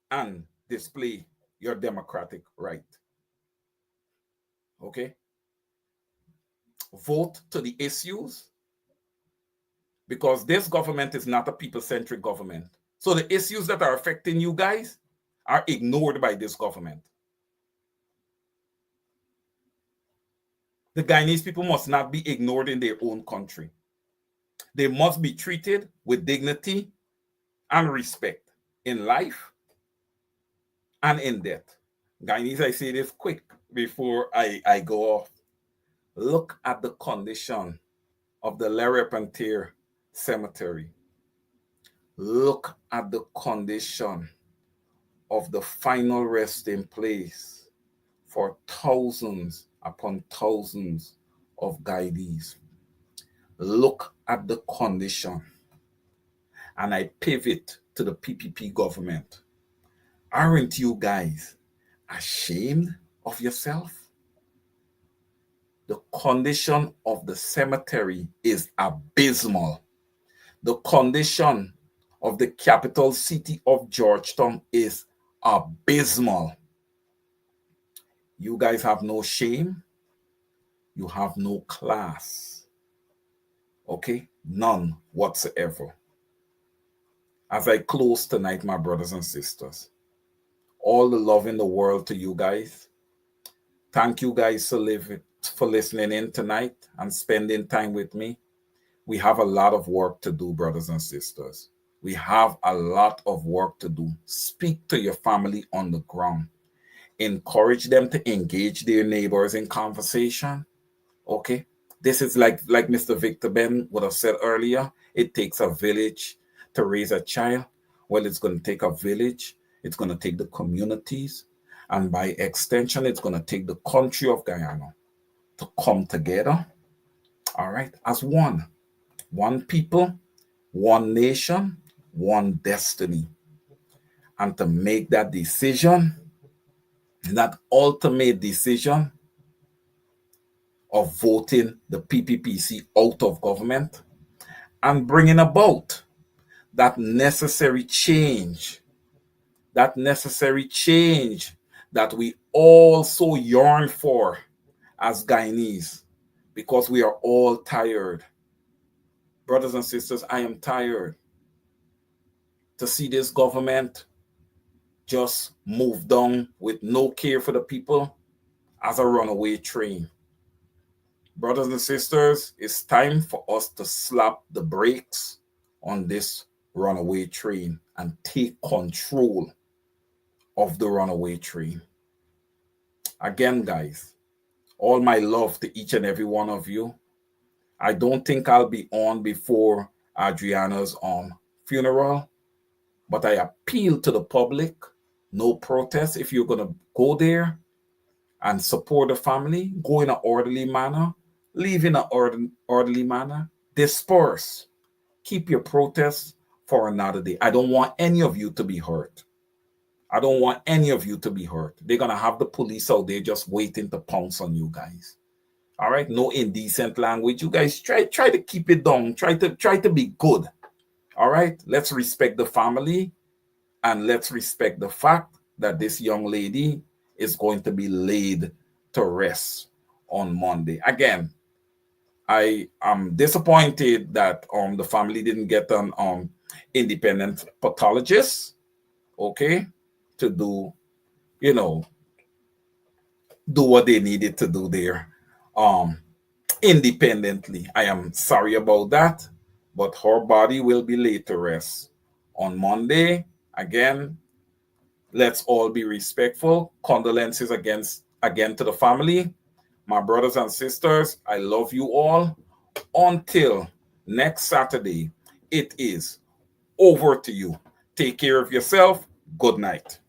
and display your democratic right. Okay? Vote to the issues, because this government is not a people-centric government. So the issues that are affecting you guys are ignored by this government. The Guyanese people must not be ignored in their own country. They must be treated with dignity and respect in life and in death. Guyanese, I say this quick before I go off. Look at the condition of the Le Repentir Cemetery. Look at the condition of the final resting place for thousands upon thousands of Guyanese. Look at the condition. And I pivot to the PPP government. Aren't you guys ashamed of yourself? The condition of the cemetery is abysmal. The condition of the capital city of Georgetown is abysmal. You guys have no shame. You have no class. Okay? None whatsoever. As I close tonight, my brothers and sisters, all the love in the world to you guys. Thank you guys for listening in tonight and spending time with me. We have a lot of work to do, brothers and sisters. We have a lot of work to do. Speak to your family on the ground. Encourage them to engage their neighbors in conversation. Okay? This is like Mr. Victor Ben would have said earlier. It takes a village to raise a child. Well, it's going to take a village. It's going to take the communities. And by extension, it's going to take the country of Guyana to come together. All right? As one. One people, one nation, one destiny. And to make that decision, that ultimate decision of voting the PPPC out of government and bringing about that necessary change that we all so yearn for as Guyanese, because we are all tired. Brothers and sisters, I am tired to see this government just move down with no care for the people as a runaway train. Brothers and sisters, it's time for us to slap the brakes on this runaway train and take control of the runaway train. Again, guys, all my love to each and every one of you. I don't think I'll be on before Adriana's funeral, but I appeal to the public, no protest. If you're going to go there and support the family, go in an orderly manner, leave in an orderly manner, disperse. Keep your protests for another day. I don't want any of you to be hurt. They're going to have the police out there just waiting to pounce on you guys. All right, no indecent language. You guys try to keep it down. Try to be good. All right, let's respect the family, and let's respect the fact that this young lady is going to be laid to rest on Monday. Again, I am disappointed that the family didn't get an independent pathologist, okay, to do what they needed to do there independently. I am sorry about that, but her body will be laid to rest on Monday. Again, let's all be respectful. Condolences again to the family. My brothers and sisters, I love you all. Until next Saturday, it is over to you. Take care of yourself. Good night.